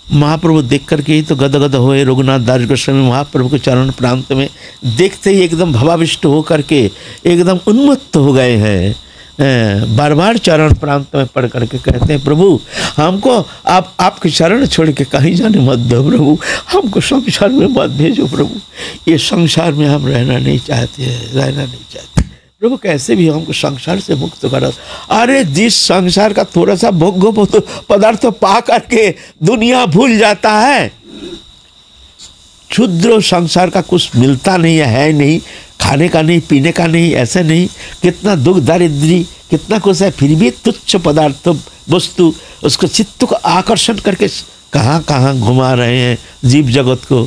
महाप्रभु देख करके ही तो गदगद हुए रघुनाथ दास गोस्वामी महाप्रभु के चरण प्रांत में, देखते ही एकदम भावाविष्ट हो करके एकदम उन्मत्त हो गए हैं। बार बार चरण प्रांत में पढ़ करके कहते हैं प्रभु हमको आप आपके चरण छोड़ के कहीं जाने मत दो प्रभु, हमको संसार में मत भेजो प्रभु, ये संसार में हम रहना नहीं चाहते प्रभु, कैसे भी हमको संसार से मुक्त करो। अरे जिस संसार का थोड़ा सा भोग्य पदार्थ पा करके दुनिया भूल जाता है, क्षुद्र संसार का कुछ मिलता नहीं है नहीं, खाने का नहीं, पीने का नहीं, ऐसे नहीं, कितना दुख दारिद्री कितना कुछ है, फिर भी तुच्छ पदार्थ वस्तु उसको चित्त को आकर्षण करके कहाँ कहाँ घुमा रहे हैं जीव जगत को।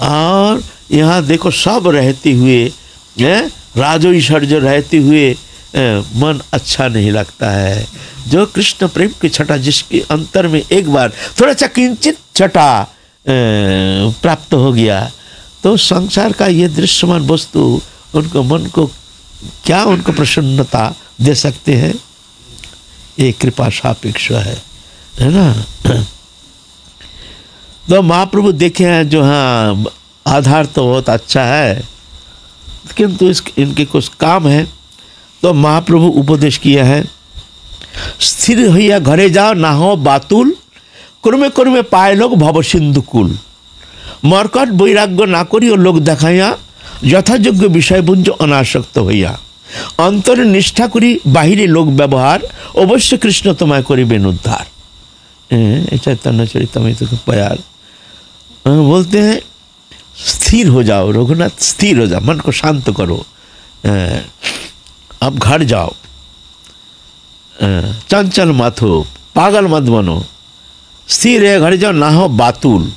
और यहाँ देखो सब रहते हुए राजो ईश्वर जो रहते हुए मन अच्छा नहीं लगता है। जो कृष्ण प्रेम की छटा जिसके अंतर में एक बार थोड़ा सा किंचित छटा प्राप्त हो गया तो संसार का ये दृश्यमान वस्तु उनको मन को क्या उनको प्रसन्नता दे सकते हैं, ये कृपा सापेक्ष है ना। तो महाप्रभु देखे हैं जो हाँ आधार तो बहुत अच्छा है किंतु इनके कुछ काम है, तो महाप्रभु उपदेश किया है, स्थिर होइया घरे जाओ ना हो बातुल, क्रमे क्रमे पाए लोग भव सिंधु कुल, मरकट वैराग्य ना करियो लोग देखाइया, यथायोग्य विषय पुंज अनासक्त हইয়া, अंतर निष्ठा करी बाहिरे लोग व्यवहार, अवश्य कृष्ण तुम्हें करिबेन उद्धार। चैतन्य चरितमृत के प्यार बोलते हैं स्थिर हो जाओ रघुनाथ, स्थिर हो जाओ, मन को शांत करो, अब घर जाओ, चंचल मत हो, पागल मत बनो, स्थिर है घर जाओ ना हो बातुल,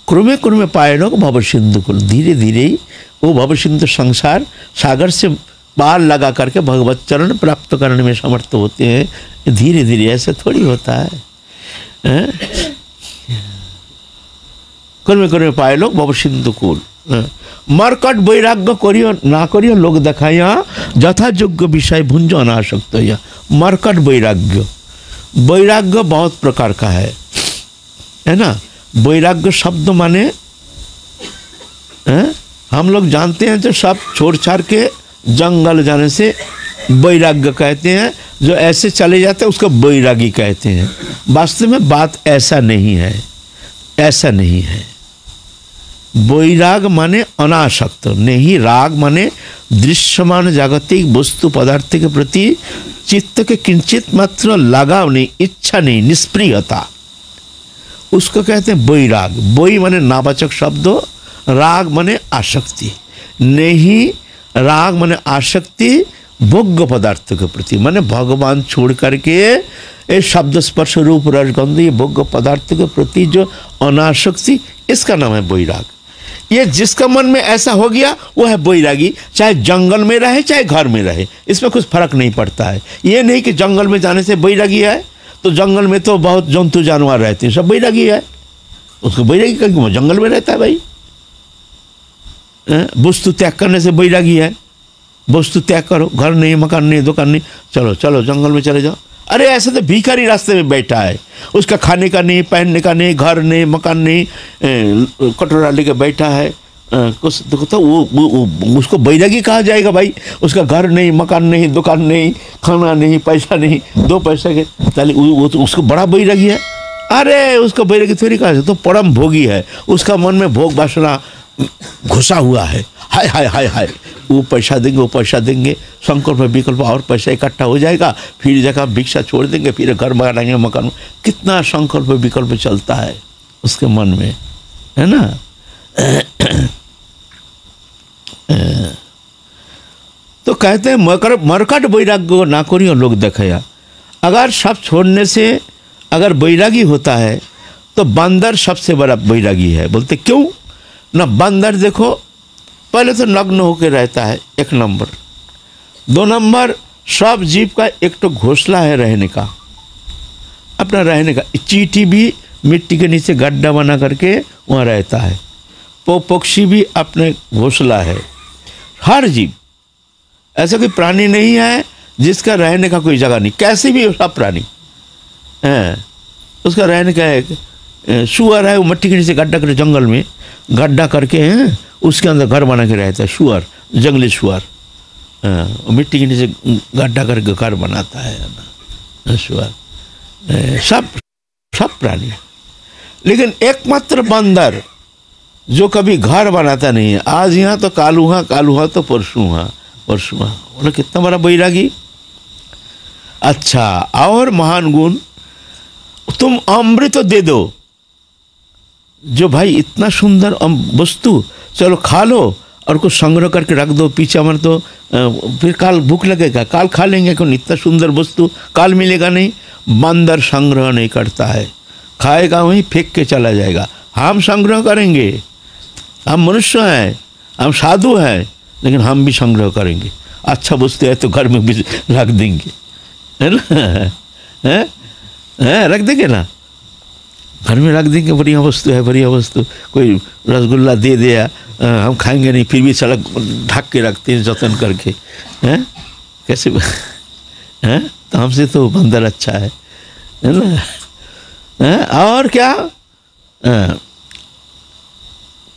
क्रमे क्रमे पाए लोग भव सिंधु कुल, धीरे धीरे ही वो भव सिंधु संसार सागर से पार लगा करके भगवत चरण प्राप्त करने में समर्थ होते हैं। धीरे धीरे ऐसे थोड़ी होता है, क्रमे क्रमे पाए लोग भव सिंधु कुल, मरकट वैराग्य करियो ना करियो लोग देखाइया, यथायोग्य विषय भुंज अनासक्त हইয়া। मरकट वैराग्य, वैराग्य बहुत प्रकार का है ना। वैराग्य शब्द माने हम लोग जानते हैं जो सब छोड़ छाड़ के जंगल जाने से वैराग्य कहते हैं, जो ऐसे चले जाते हैं उसको वैरागी कहते हैं। वास्तव में बात ऐसा नहीं है, ऐसा नहीं है। वैराग माने अनासक्त, नहीं राग माने दृश्यमान जागतिक वस्तु पदार्थ के प्रति चित्त के किंचित मात्र लगाव नहीं, इच्छा नहीं, निष्प्रियता, उसको कहते हैं वैराग। वै माने नावाचक शब्द, राग माने आसक्ति, नहीं राग माने आसक्ति भोग्य पदार्थ के प्रति, माने भगवान छोड़ करके ये शब्द स्पर्श रूप रसगंध ये भोग्य पदार्थ के प्रति जो अनासक्ति, इसका नाम है वैराग। ये जिसका मन में ऐसा हो गया वो है वैरागी, चाहे जंगल में रहे चाहे घर में रहे, इसमें कुछ फर्क नहीं पड़ता है। ये नहीं कि जंगल में जाने से वैरागी है, तो जंगल में तो बहुत जंतु जानवर रहते हैं, सब वैरागी है, उसको वैरागी का क्यों, जंगल में रहता है भाई। वस्तु त्याग करने से वैरागी है, वस्तु त्याग करो, घर नहीं, मकान नहीं, दुकान नहीं, चलो चलो जंगल में चले जाओ। अरे ऐसे तो भिखारी रास्ते में बैठा है, उसका खाने का नहीं, पहनने का नहीं, घर नहीं, मकान नहीं, कटोरा लेके बैठा है, कुछ तो वो उसको वैरागी कहा जाएगा भाई। उसका घर नहीं, मकान नहीं, दुकान नहीं, खाना नहीं, पैसा नहीं, दो पैसे के ताले वो तो उसको बड़ा वैरागी है। अरे उसको वैरागी थोड़ी कहा, तो परम भोगी है, उसका मन में भोग वासना घुसा हुआ है, हाय हाय हाय हाय, वो पैसा देंगे, वो पैसा देंगे, संकल्प विकल्प और पैसा इकट्ठा हो जाएगा, फिर जगह भिक्षा छोड़ देंगे, फिर घर बनाएंगे, मकान, कितना संकल्प विकल्प चलता है उसके मन में, है ना। तो कहते हैं मरकट वैराग्य ना करियो लोग देखाया। अगर सब छोड़ने से अगर वैरागी होता है तो बंदर सबसे बड़ा वैरागी है। बोलते क्यों ना, बंदर देखो पहले तो नग्न होकर रहता है, एक नंबर। दो नंबर, सब जीव का एक तो घोंसला है रहने का, अपना रहने का। चींटी भी मिट्टी के नीचे गड्ढा बना करके वहाँ रहता है, पक्षी भी अपने घोंसला है। हर जीव, ऐसा कोई प्राणी नहीं है जिसका रहने का कोई जगह नहीं, कैसे भी सब प्राणी हैं उसका रहने का है। सुअर है, वो मिट्टी के नीचे गड्ढा करके जंगल में गड्ढा करके हैं, उसके अंदर घर बना के रहता है, सुअर, जंगली सुअर। मिट्टी के नीचे गड्ढा करके घर बनाता है ना, सब प्राणी। लेकिन एकमात्र बंदर जो कभी घर बनाता नहीं है, आज यहाँ तो काल हुआ तो परसों हुआ, बोले कितना बड़ा बैरागी। अच्छा, और महान गुण, तुम अमृत दे दो, जो भाई इतना सुंदर वस्तु, चलो खा लो और कुछ संग्रह करके रख दो, पीछे मर तो फिर काल भूख लगेगा, काल खा लेंगे, क्यों इतना सुंदर वस्तु काल मिलेगा नहीं। बंदर संग्रह नहीं करता है, खाएगा वहीं फेंक के चला जाएगा। हम संग्रह करेंगे, हम मनुष्य हैं, हम साधु हैं, लेकिन हम भी संग्रह करेंगे। अच्छा वस्तु है तो घर में भी रख देंगे, है ना, है रख देंगे ना, घर में रख देंगे, बढ़िया वस्तु है, बढ़िया वस्तु। कोई रसगुल्ला दे दिया, हम खाएंगे नहीं, फिर भी सड़क ढक के रखते हैं जतन करके, हैं कैसे, हैं तो हमसे तो बंदर अच्छा है ना, हैं। और क्या,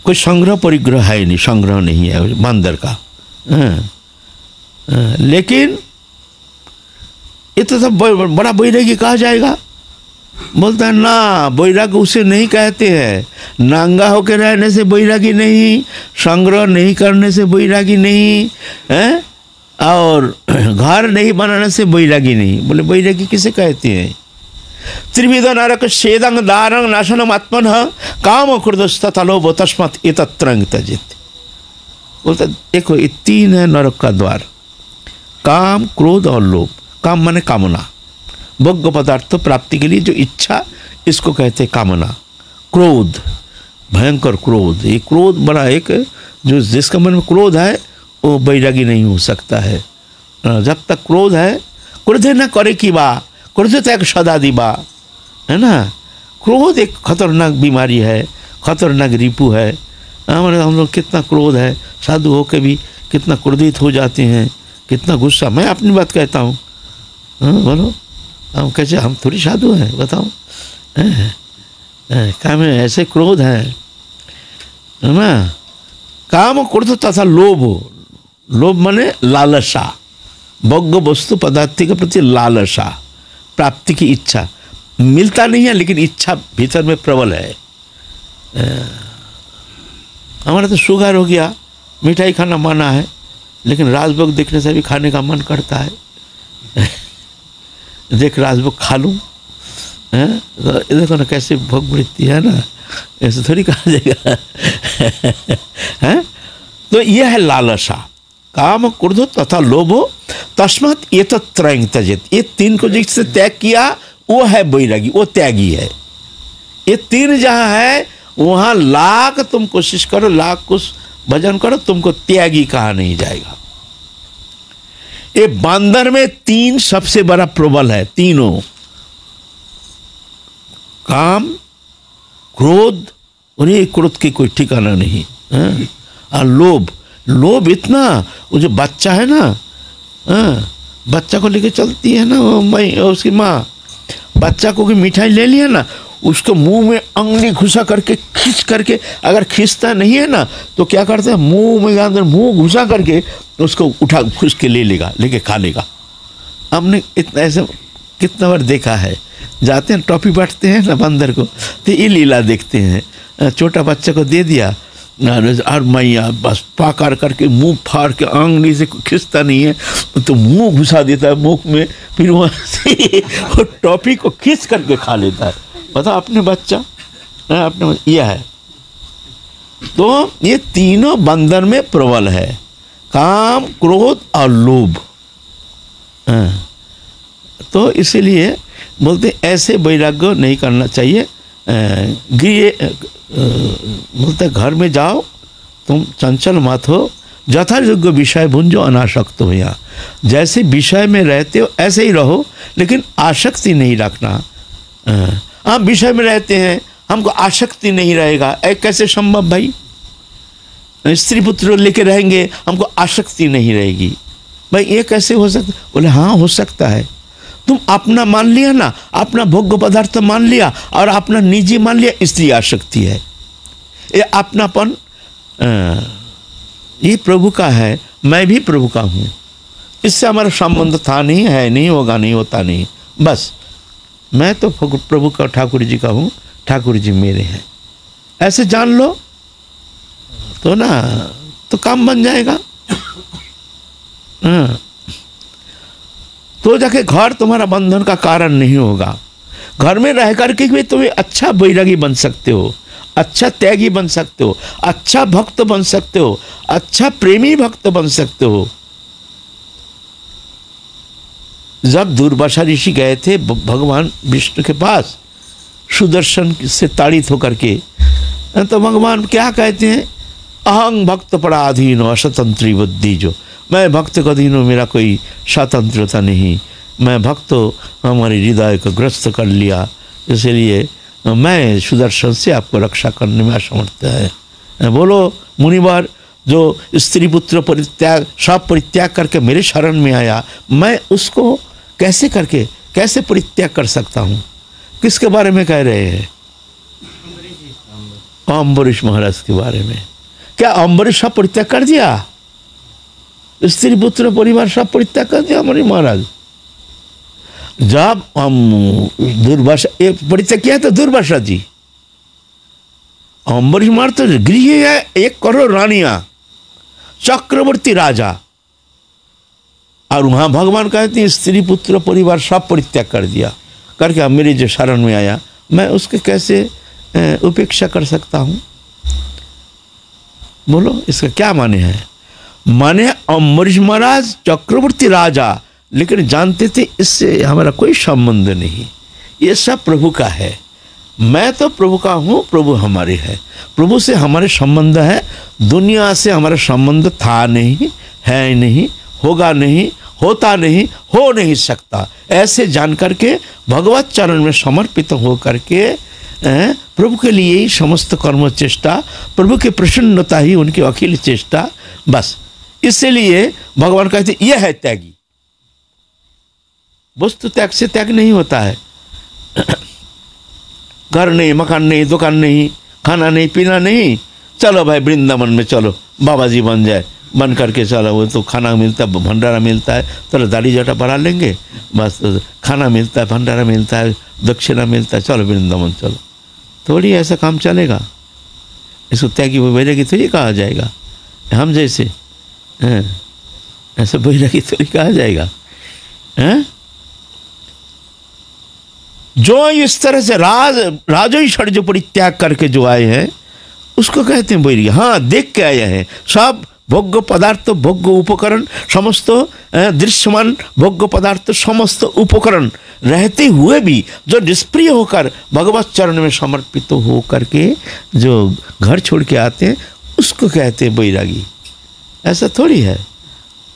कोई संग्रह परिग्रह है नहीं, संग्रह नहीं है बंदर का, लेकिन ये तो सब बड़ा बैरागी कहा जाएगा। बोलता है ना, बैराग उसे नहीं कहते हैं, नांगा होकर रहने से बैरागी नहीं, संग्रह नहीं करने से बैरागी नहीं है, और घर नहीं बनाने से बैरागी नहीं। बोले बैरागी किसे कहते हैं? त्रिविध नरक छेदंग दारंग नाशनम आत्मन काम क्रोधस्तथा लोभ तस्मात् एतत्रंग त्यजेत्। बोलता देखो, ये तीन है नरक का द्वार, काम, क्रोध और लोभ। काम माने कामना, भोग्य पदार्थ प्राप्ति के लिए जो इच्छा, इसको कहते हैं कामना। क्रोध, भयंकर क्रोध, ये क्रोध बड़ा एक, जो जिसका मन में क्रोध है वो बैरागी नहीं हो सकता है। जब तक क्रोध है, क्रोधे न करे की बा, क्रोध त्याग सदा दिबा, है ना। क्रोध एक खतरनाक बीमारी है, खतरनाक रिपु है। हमारे हम लोग कितना क्रोध है, साधु होकर भी कितना क्रोधित हो जाते हैं, कितना गुस्सा। मैं अपनी बात कहता हूँ, बोलो हम कैसे, हम थोड़ी साधु हैं बताओ, काम में ऐसे क्रोध है ना। काम क्रोध तथा लोभ, लोभ माने लालसा, भोग्य वस्तु पदार्थ के प्रति लालसा, प्राप्ति की इच्छा। मिलता नहीं है लेकिन इच्छा भीतर में प्रबल है। हमारा तो शुगर हो गया, मिठाई खाना माना है, लेकिन राजभोग देखने से भी खाने का मन करता है। देख राजभोग खा लूँ, तो देखो ना कैसे भोग वृत्ति है ना, ऐसे थोड़ी कहा जाएगा। है तो यह है लालसा, काम, क्रोध तथा लोभो तस्मात् एतत्त्रयं त्यजेत्। ये तीन को जिससे त्याग किया वो है बैरागी, वो त्यागी है। ये तीन जहाँ है वहाँ लाख तुम कोशिश करो, लाख कुछ भजन करो, तुमको त्यागी कहा नहीं जाएगा। ये बंदर में तीन सबसे बड़ा प्रबल है, तीनों, काम, क्रोध, उन्हें क्रोध की कोई ठिकाना नहीं है, और लोभ, लोभ इतना, वो जो बच्चा है ना, बच्चा को लेके चलती है ना उसकी माँ, बच्चा को कोई मिठाई ले लिया ना, उसको मुंह में अंगली घुसा करके खींच करके, अगर खींचता नहीं है ना तो क्या करता है, मुंह में अंदर मुंह घुसा करके उसको उठा खुश के ले लेगा, लेके खा लेगा। हमने इतना ऐसे कितना बार देखा है। जाते हैं टॉफी बांटते हैं ना बंदर को, तो ये लीला देखते हैं। छोटा बच्चा को दे दिया और मैया बस पाकर करके मुंह फाड़ के अंगली से खींचता नहीं है तो मुंह घुसा देता है मुख में, फिर वहाँ से वो टॉफी को खींच करके खा लेता है। पता अपने बच्चा अपने यह है। तो ये तीनों बंदर में प्रबल है, काम, क्रोध और लोभ। तो इसीलिए बोलते ऐसे वैराग्य नहीं करना चाहिए। बोलते घर में जाओ तुम चंचल मत हो, यथा योग्य विषय भुंजो अनासक्त हो। यहाँ जैसे विषय में रहते हो ऐसे ही रहो, लेकिन आसक्ति नहीं रखना। हम विषय में रहते हैं, हमको आसक्ति नहीं रहेगा, कैसे संभव भाई? स्त्री पुत्र लेके रहेंगे, हमको आसक्ति नहीं रहेगी भाई, ये कैसे हो सकता? बोले हाँ हो सकता है। तुम अपना मान लिया ना, अपना भोग्य पदार्थ मान लिया और अपना निजी मान लिया, इसलिए आसक्ति है। ये अपनापन ये प्रभु का है, मैं भी प्रभु का हूँ, इससे हमारा संबंध था नहीं, है नहीं, होगा नहीं, होता नहीं। बस मैं तो प्रभु का, ठाकुर जी का हूँ, ठाकुर जी मेरे हैं, ऐसे जान लो तो ना, तो काम बन जाएगा। हाँ। तो जाके घर तुम्हारा बंधन का कारण नहीं होगा। घर में रह करके भी तुम्हें अच्छा बैरागी बन सकते हो, अच्छा त्यागी बन सकते हो, अच्छा भक्त बन सकते हो, अच्छा प्रेमी भक्त बन सकते हो। जब दुर्वासा ऋषि गए थे भगवान विष्णु के पास सुदर्शन से ताड़ित होकर के, तो भगवान क्या कहते हैं, अहं भक्त पराधीन अस्वतंत्री बुद्धि, जो मैं भक्त का अधीन हूँ, मेरा कोई स्वतंत्रता नहीं, मैं भक्त हमारे हृदय को ग्रस्त कर लिया, इसलिए मैं सुदर्शन से आपको रक्षा करने में असमर्थ है। बोलो मुनिवर, जो स्त्री पुत्र परित्याग, सब परित्याग करके मेरे शरण में आया, मैं उसको कैसे करके कैसे परित्याग कर सकता हूँ? किसके बारे में कह रहे हैं? अम्बरीश महाराज के बारे में। क्या अम्बरीश सब परित्याग कर दिया? स्त्री पुत्र परिवार सब परित्याग कर दिया अम्बरीश महाराज? जब दुर्वासा परित्याग किया तो दुर्वासा जी, अम्बरीश महाराज तो गृह है 1 करोड़ रानियां, चक्रवर्ती राजा, और वहाँ भगवान कहते हैं स्त्री पुत्र परिवार सब परित्याग कर दिया, करके अब मेरे जो शरण में आया, मैं उसके कैसे उपेक्षा कर सकता हूँ? बोलो इसका क्या माने है? माने अम्बरीश महाराज चक्रवर्ती राजा, लेकिन जानते थे इससे हमारा कोई संबंध नहीं, ये सब प्रभु का है, मैं तो प्रभु का हूँ, प्रभु हमारे है, प्रभु से हमारे संबंध है, दुनिया से हमारा संबंध था नहीं, है नहीं, होगा नहीं, होता नहीं, हो नहीं सकता। ऐसे जान करके भगवत चरण में समर्पित हो करके प्रभु के लिए ही समस्त कर्म चेष्टा, प्रभु की प्रसन्नता ही उनकी अखिल चेष्टा। बस इसलिए भगवान कहते यह है त्यागी। वस्तु त्याग से त्याग नहीं होता है। घर नहीं, मकान नहीं, दुकान नहीं, खाना नहीं, पीना नहीं, चलो भाई वृंदावन में चलो, बाबा जी बन जाए, बन करके चलो, वो तो खाना मिलता है, भंडारा मिलता है, चलो दाढ़ी जटा बढ़ा लेंगे, बस खाना मिलता है, भंडारा मिलता है, दक्षिणा मिलता है, चलो वृंदावन चलो। थोड़ी ऐसा काम चलेगा। इसको त्यागी बैरागी थोड़ी कहा जाएगा। हम जैसे ऐसा बैरागी थोड़ी कहा जाएगा। जो इस तरह से राजो षड्ज परित्याग करके जो आए हैं उसको कहते हैं बैरागी। हाँ, देख के आए हैं, सब भोग्य पदार्थ, भोग्य उपकरण, समस्त दृश्यमान भोग्य पदार्थ, समस्त उपकरण रहते हुए भी जो निष्प्रिय होकर भगवत चरण में समर्पित हो करके जो घर छोड़ के आते हैं उसको कहते हैं बैरागी। ऐसा थोड़ी है।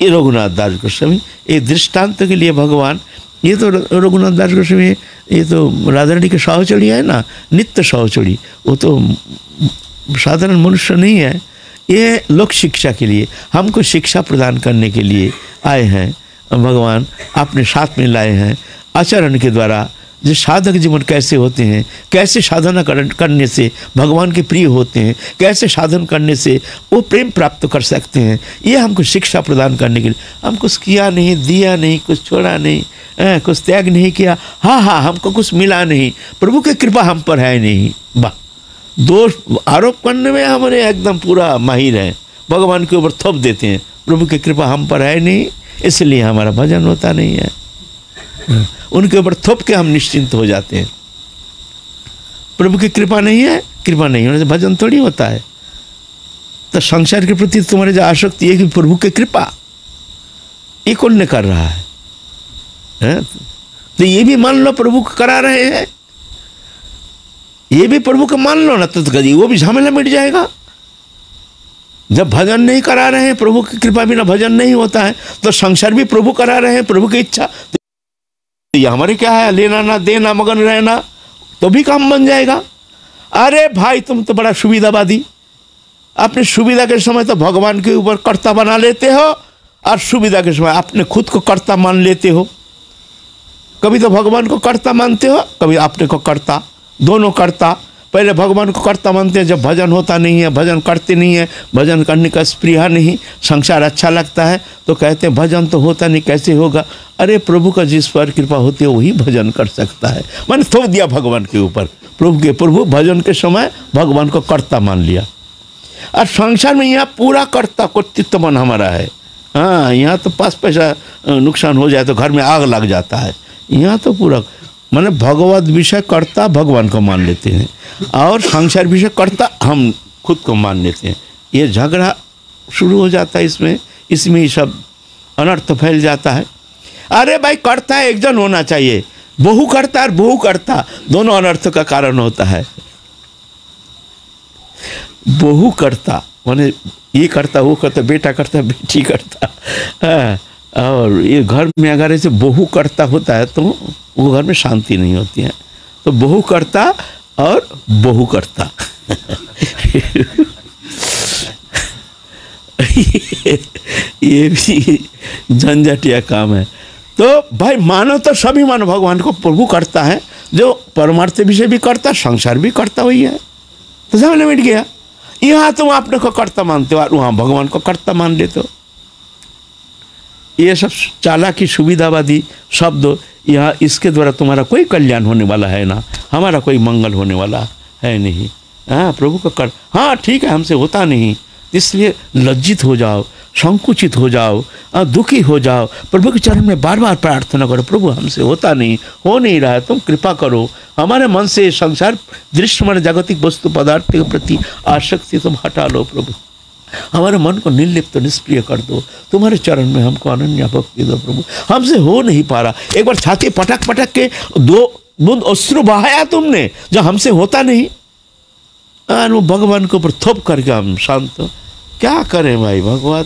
ये रघुनाथ दास गोस्वामी, ये दृष्टांत के लिए भगवान, ये तो रघुनाथ दास गोस्वामी, ये तो राधा रानी के सहचरी है ना, नित्य सहचरी, वो तो साधारण मनुष्य नहीं है। ये लोक शिक्षा के लिए, हमको शिक्षा प्रदान करने के लिए आए हैं भगवान, अपने साथ में लाए हैं। आचरण के द्वारा जो साधक जीवन कैसे होते हैं, कैसे साधना करने से भगवान के प्रिय होते हैं, कैसे साधन करने से वो प्रेम प्राप्त कर सकते हैं, ये हमको शिक्षा प्रदान करने के लिए। हम कुछ किया नहीं, दिया नहीं, कुछ छोड़ा नहीं, कुछ त्याग नहीं किया, हाँ, हमको कुछ मिला नहीं, प्रभु की कृपा हम पर है नहीं। वाह, दोष आरोप करने में हमारे एकदम पूरा माहिर हैं, भगवान के ऊपर थोप देते हैं, प्रभु की कृपा हम पर है नहीं, इसलिए हमारा भजन होता नहीं है। उनके ऊपर थोप के हम निश्चिंत हो जाते हैं। प्रभु की कृपा नहीं है, कृपा नहीं होने से भजन थोड़ी होता है। तो संसार के प्रति तुम्हारे जो आसक्ति है कि प्रभु की कृपा, ये कौन ने कर रहा है? तो ये भी मान लो प्रभु करा रहे हैं, ये भी प्रभु का मान लो ना, तो कभी वो भी झमेला मिट जाएगा। जब भजन नहीं करा रहे हैं, प्रभु की कृपा बिना भजन नहीं होता है, तो संसार भी प्रभु करा रहे हैं, प्रभु की इच्छा, तो ये हमारे क्या है, लेना ना देना, मगन रहना, तो भी काम बन जाएगा। अरे भाई, तुम तो बड़ा सुविधावादी, अपनी सुविधा के समय तो भगवान के ऊपर कर्ता बना लेते हो, और सुविधा के समय अपने खुद को कर्ता मान लेते हो। कभी तो भगवान को कर्ता मानते हो, कभी अपने को कर्ता, दोनों कर्ता, पहले भगवान को कर्ता मानते हैं, जब भजन होता नहीं है, भजन करते नहीं है, भजन करने का स्पृहा नहीं, संसार अच्छा लगता है तो कहते हैं भजन तो होता नहीं, कैसे होगा। अरे प्रभु का जिस पर कृपा होती है वही भजन कर सकता है। मैंने थोप दिया भगवान के ऊपर, प्रभु भजन के समय भगवान को कर्ता मान लिया। और संसार में यहाँ पूरा कर्ता कर्तृत्व मन हमारा है। हाँ, यहाँ तो 5 पैसा नुकसान हो जाए तो घर में आग लग जाता है। यहाँ तो पूरा माने भगवत विषय कर्ता भगवान को मान लेते हैं और संसार विषय कर्ता हम खुद को मान लेते हैं। ये झगड़ा शुरू हो जाता है, इसमें ही सब अनर्थ फैल जाता है। अरे भाई, कर्ता एक जन होना चाहिए, बहु कर्ता और बहु कर्ता दोनों अनर्थ का कारण होता है। बहु कर्ता माने ये करता वो करता, बेटा करता बेटी करता। और ये घर में अगर ऐसे बहु करता होता है तो वो घर में शांति नहीं होती है। तो बहु करता और बहु करता ये भी झंझटिया काम है। तो भाई मानो तो सभी मानो भगवान को प्रभु करता है, जो परमार्थ विषय भी करता, संसार भी करता वही है। तो सामने मिट गया। यहाँ तुम अपने को कर्ता मानते हो और वहाँ भगवान को कर्ता मान लेते हो। ये सब चालाकी सुविधावादी शब्द, यहाँ इसके द्वारा तुम्हारा कोई कल्याण होने वाला है ना, हमारा कोई मंगल होने वाला है नहीं। हाँ, प्रभु का कर, हाँ ठीक है, हमसे होता नहीं, इसलिए लज्जित हो जाओ, संकुचित हो जाओ, दुखी हो जाओ, प्रभु के चरण में बार बार प्रार्थना करो, प्रभु हमसे होता नहीं, हो नहीं रहा है, तुम कृपा करो, हमारे मन से संसार दृश्य मन जागतिक वस्तु पदार्थ के प्रति आसक्ति तुम हटा लो प्रभु, हमारे मन को निर्लिप्त निष्क्रिय कर दो, तुम्हारे चरण में हमको अनन्य भक्ति दो प्रभु, हमसे हो नहीं पा रहा। एक बार छाती पटक पटक के 2 बूंद अश्रु बहाया तुमने, जो हमसे होता नहीं, और वो भगवान के ऊपर थोप करके हम शांत हो। क्या करें भाई, भगवान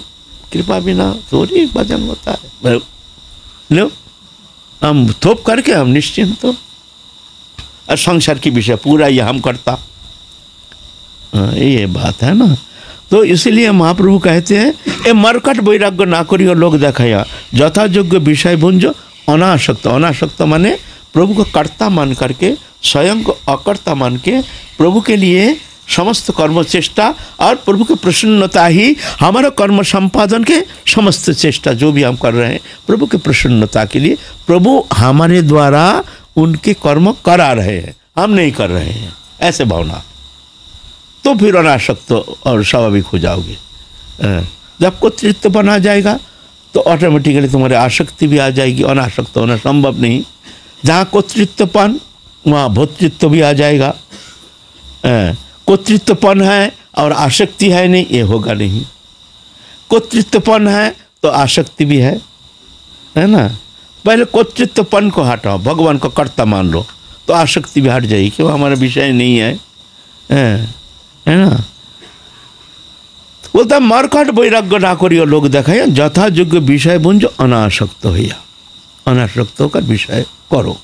कृपा बिना थोड़ी भजन होता है। लो, हम थोप करके हम निश्चिंत हो, और संसार की विषय पूरा ये हम करता, ये बात है ना। तो इसलिए महाप्रभु कहते हैं, ए मरकट वैराग्य ना करियो लोग देखाया, यथा योग्य विषय भुंज अनासक्त। अनासक्त माने प्रभु को कर्ता मान करके, स्वयं को अकर्ता मान के, प्रभु के लिए समस्त कर्म चेष्टा और प्रभु की प्रसन्नता ही हमारा कर्म संपादन के समस्त चेष्टा जो भी हम कर रहे हैं प्रभु की प्रसन्नता के लिए, प्रभु हमारे द्वारा उनके कर्म करा रहे हैं, हम नहीं कर रहे हैं, ऐसे भावना। तो फिर अनासक्त और स्वाभाविक हो जाओगे। जब कर्तृत्वपन आ जाएगा तो ऑटोमेटिकली तुम्हारे आसक्ति भी आ जाएगी, अनासक्त होना संभव नहीं। जहाँ कर्तृत्वपन वहाँ भोक्तृत्व भी आ जाएगा। कर्तृत्वपन है और आसक्ति है नहीं, ये होगा नहीं। कर्तृत्वपन है तो आसक्ति भी है ना। पहले कर्तृत्वपन को हटाओ, भगवान को कर्ता मान लो, तो आसक्ति भी हट जाएगी कि वो हमारा विषय नहीं है ना। बोलता मरकट वैराग्य ना करियो लोग देखाया, यथा योग्य विषय बुंज अनासक्त होया। अनासक्त होकर विषय करो।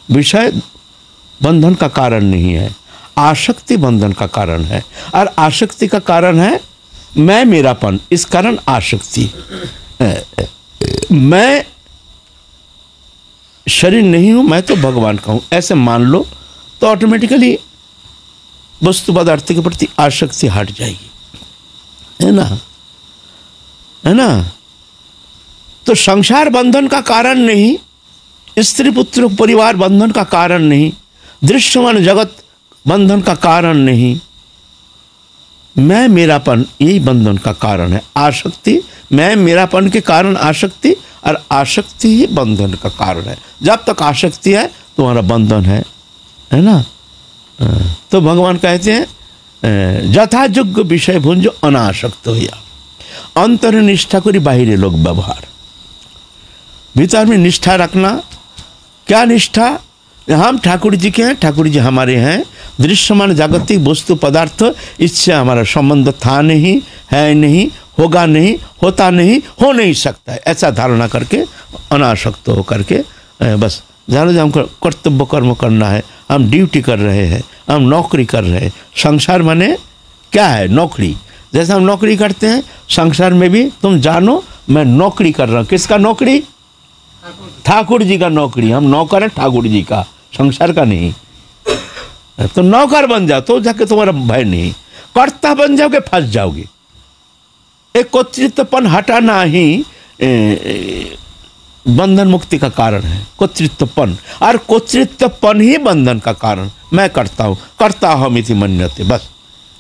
विषय बंधन का कारण नहीं है, आसक्ति बंधन का कारण है। और आसक्ति का कारण है मैं मेरापन, इस कारण आसक्ति। मैं शरीर नहीं हूं, मैं तो भगवान का हूं, ऐसे मान लो तो ऑटोमेटिकली वस्तु पदार्थ के प्रति आसक्ति हट जाएगी, है ना, है ना। तो संसार बंधन का कारण नहीं, स्त्री पुत्र परिवार बंधन का कारण नहीं, दृश्यमान जगत बंधन का कारण नहीं, मैं मेरापन यही बंधन का कारण है। आसक्ति, मैं मेरापन के कारण आसक्ति, और आसक्ति ही बंधन का कारण है। जब तक आसक्ति है तुम्हारा बंधन है ना। तो भगवान कहते हैं यथा योग्य विषय भुंज अनासक्त होया। अंतर निष्ठा करी बाहरी लोग व्यवहार, भीतर में निष्ठा रखना। क्या निष्ठा? हम ठाकुर जी के हैं, ठाकुर जी हमारे हैं। दृश्यमान जागतिक वस्तु पदार्थ इससे हमारा संबंध था नहीं, है नहीं, होगा नहीं, होता नहीं, हो नहीं सकता है, ऐसा धारणा करके अनासक्त हो करके बस जानो जो हमको कर्तव्य कर्म करना है, हम ड्यूटी कर रहे हैं, हम नौकरी कर रहे हैं। संसार माने क्या है? नौकरी। जैसे हम नौकरी करते हैं संसार में भी तुम जानो मैं नौकरी कर रहा हूँ। किसका नौकरी? ठाकुर जी का नौकरी। हम नौकर हैं ठाकुर जी का, संसार का नहीं। तो नौकर बन जाओ तो जाके तुम्हारा भय नहीं, कर्ता बन जाओगे फंस जाओगे। एक कर्तृत्वपन हटाना ही बंधन मुक्ति का कारण है, कर्तृत्वपन। और कर्तृत्वपन ही बंधन का कारण। मैं करता हूँ, करता हम इति मन्यते, बस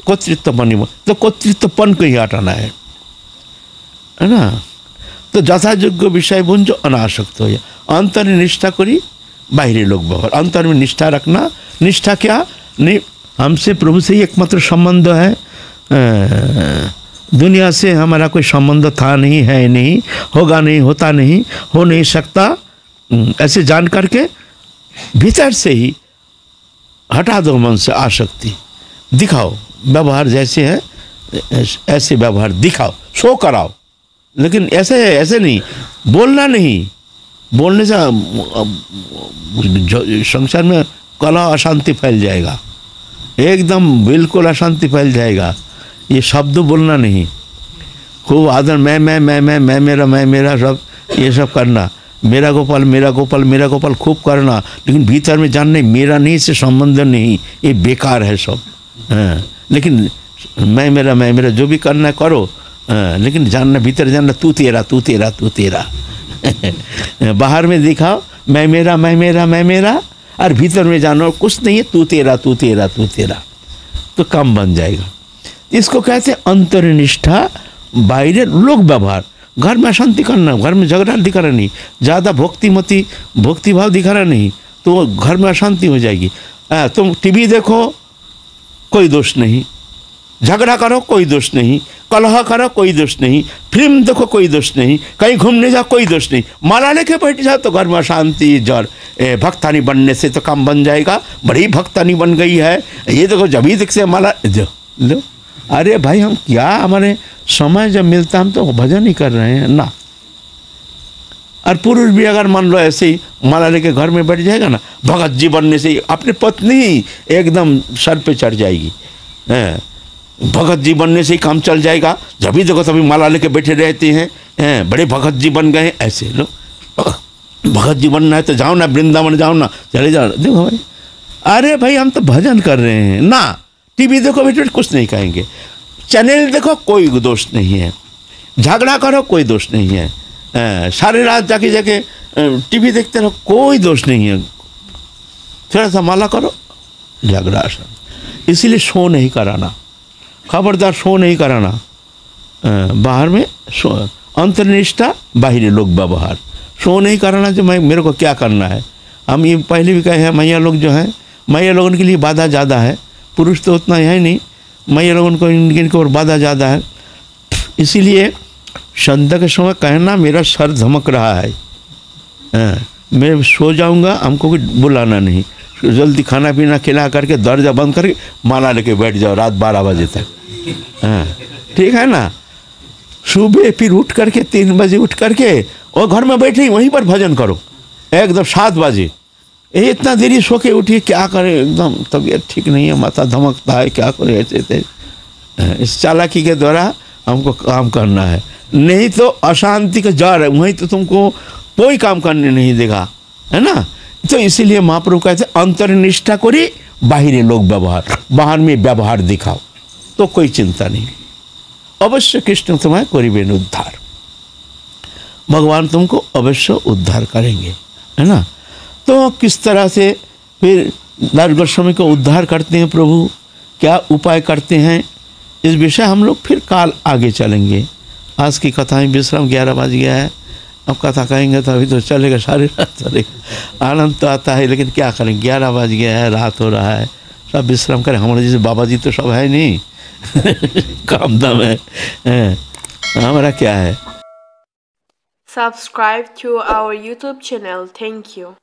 कर्तृत्वपन ही। तो कर्तृत्वपन को ही हटाना है ना। तो যথাযোগ্য विषय बुंझो अनासक्त हो, अंतर में निष्ठा करी, बाहरी लोग व्यवहार। अंतर में निष्ठा रखना। निष्ठा क्या? नहीं, हमसे प्रभु से ही एकमात्र संबंध है, दुनिया से हमारा कोई संबंध था नहीं, है नहीं, होगा नहीं, होता नहीं, हो नहीं सकता। ऐसे जान करके भीतर से ही हटा दो मन से आसक्ति। दिखाओ व्यवहार जैसे है ऐसे व्यवहार दिखाओ, शो कराओ। लेकिन ऐसे नहीं, बोलना नहीं। बोलने से संसार में कलह अशांति फैल जाएगा, एकदम बिल्कुल अशांति फैल जाएगा। ये शब्द बोलना नहीं, खूब आदर मैं मेरा सब ये सब करना, मेरा गोपाल मेरा गोपाल मेरा गोपाल खूब करना। लेकिन भीतर में जानना मेरा नहीं, से संबंध नहीं, ये बेकार है सब। लेकिन मैं मेरा जो भी करना है करो, लेकिन जानना भीतर जानना तू तेरा तू तेरा तू तेरा। बाहर में दिखाओ मैं मेरा, और भीतर में जानो कुछ नहीं है, तू तेरा तू तेरा तू तेरा, तो कम बन जाएगा। इसको कहते हैं अंतर्निष्ठा, बाहर लोक व्यवहार। घर में अशांति करना, घर में झगड़ा दिखाना नहीं, ज़्यादा भक्तिभाव दिखाना नहीं, तो घर में अशांति हो जाएगी। तुम टीवी देखो कोई दोष नहीं, झगड़ा करो कोई दोष नहीं, कलह करो कोई दोष नहीं, फिल्म देखो कोई दोष नहीं, कहीं घूमने जाओ कोई दोष नहीं, माला लेके बैठ जाओ तो घर में शांति जड़। भक्तानी बनने से तो काम बन जाएगा, बड़ी भक्तानी बन गई है, ये देखो जब ही देख से माला लो। अरे भाई हम क्या, हमारे समय जब मिलता हम तो भजन ही कर रहे हैं ना। और पुरुष भी अगर मान लो ऐसे ही माला लेके घर में बैठ जाएगा ना, भगत जी बनने से अपनी पत्नी एकदम सर पे चढ़ जाएगी। भगत जी बनने से ही काम चल जाएगा, जब भी देखो तभी माला लेके बैठे रहते हैं, बड़े भगत जी बन गए। ऐसे लो, भगत जी बनना है तो जाओ ना, वृंदावन जाओ ना, चले जाओ। देखो भाई, अरे भाई हम तो भजन कर रहे हैं ना। टीवी देखो बेटे कुछ नहीं कहेंगे, चैनल देखो कोई दोष नहीं है, झगड़ा करो कोई दोष नहीं है, सारी रात जाके टीवी देखते रहो कोई दोष नहीं है, थोड़ा सा माला करो झगड़ा। इसीलिए शो नहीं कराना, खबरदार शो नहीं कराना। बाहर में अंतर्निष्ठा, बाहरी लोक व्यवहार। शो नहीं कराना जो मेरे को क्या करना है। हम ये पहले भी कहे हैं, मैया लोग जो हैं, मैया लोगों के लिए बाधा ज़्यादा है, पुरुष तो उतना है नहीं, मैया लोगों को इनके और बाधा ज़्यादा है। इसीलिए संध्या के समय कहना मेरा सर धमक रहा है, मैं सो जाऊंगा, हमको कुछ बुलाना नहीं, जल्दी खाना पीना खिला करके दरवाजा बंद करके माला लेके बैठ जाओ रात 12 बजे तक। ठीक है ना। सुबह फिर उठ करके 3 बजे उठ करके और घर में बैठे ही वहीं पर भजन करो एकदम 7 बजे। ये इतना देरी सो के उठिए, क्या करें, एकदम तबीयत ठीक नहीं है, माथा धमकता है, क्या करें ऐसे। इस चालाकी के द्वारा हमको काम करना है, नहीं तो अशांति का जड़ है, वहीं तो तुमको कोई काम करने नहीं देगा, है ना। तो इसीलिए महाप्रभु कहते अंतर्निष्ठा करी, बाहरी लोक व्यवहार। बाहर में व्यवहार दिखाओ तो कोई चिंता नहीं, अवश्य कृष्ण तुम्हें करिबेन उद्धार। भगवान तुमको अवश्य उद्धार करेंगे, है ना। तो किस तरह से फिर दास गोस्वामी को उद्धार करते हैं प्रभु, क्या उपाय करते हैं, इस विषय हम लोग फिर काल आगे चलेंगे। आज की कथाएं विश्राम 11 बज गया है, अब कथा कहेंगे तो अभी तो चलेगा, सारी रात चलेगा। आनंद तो आता है, लेकिन क्या करें, 11 बज गया है, रात हो रहा है, सब विश्राम करें। हमारे जैसे बाबा जी तो सब है नहीं काम दाम है, हमारा क्या है। Subscribe to our YouTube channel. Thank you.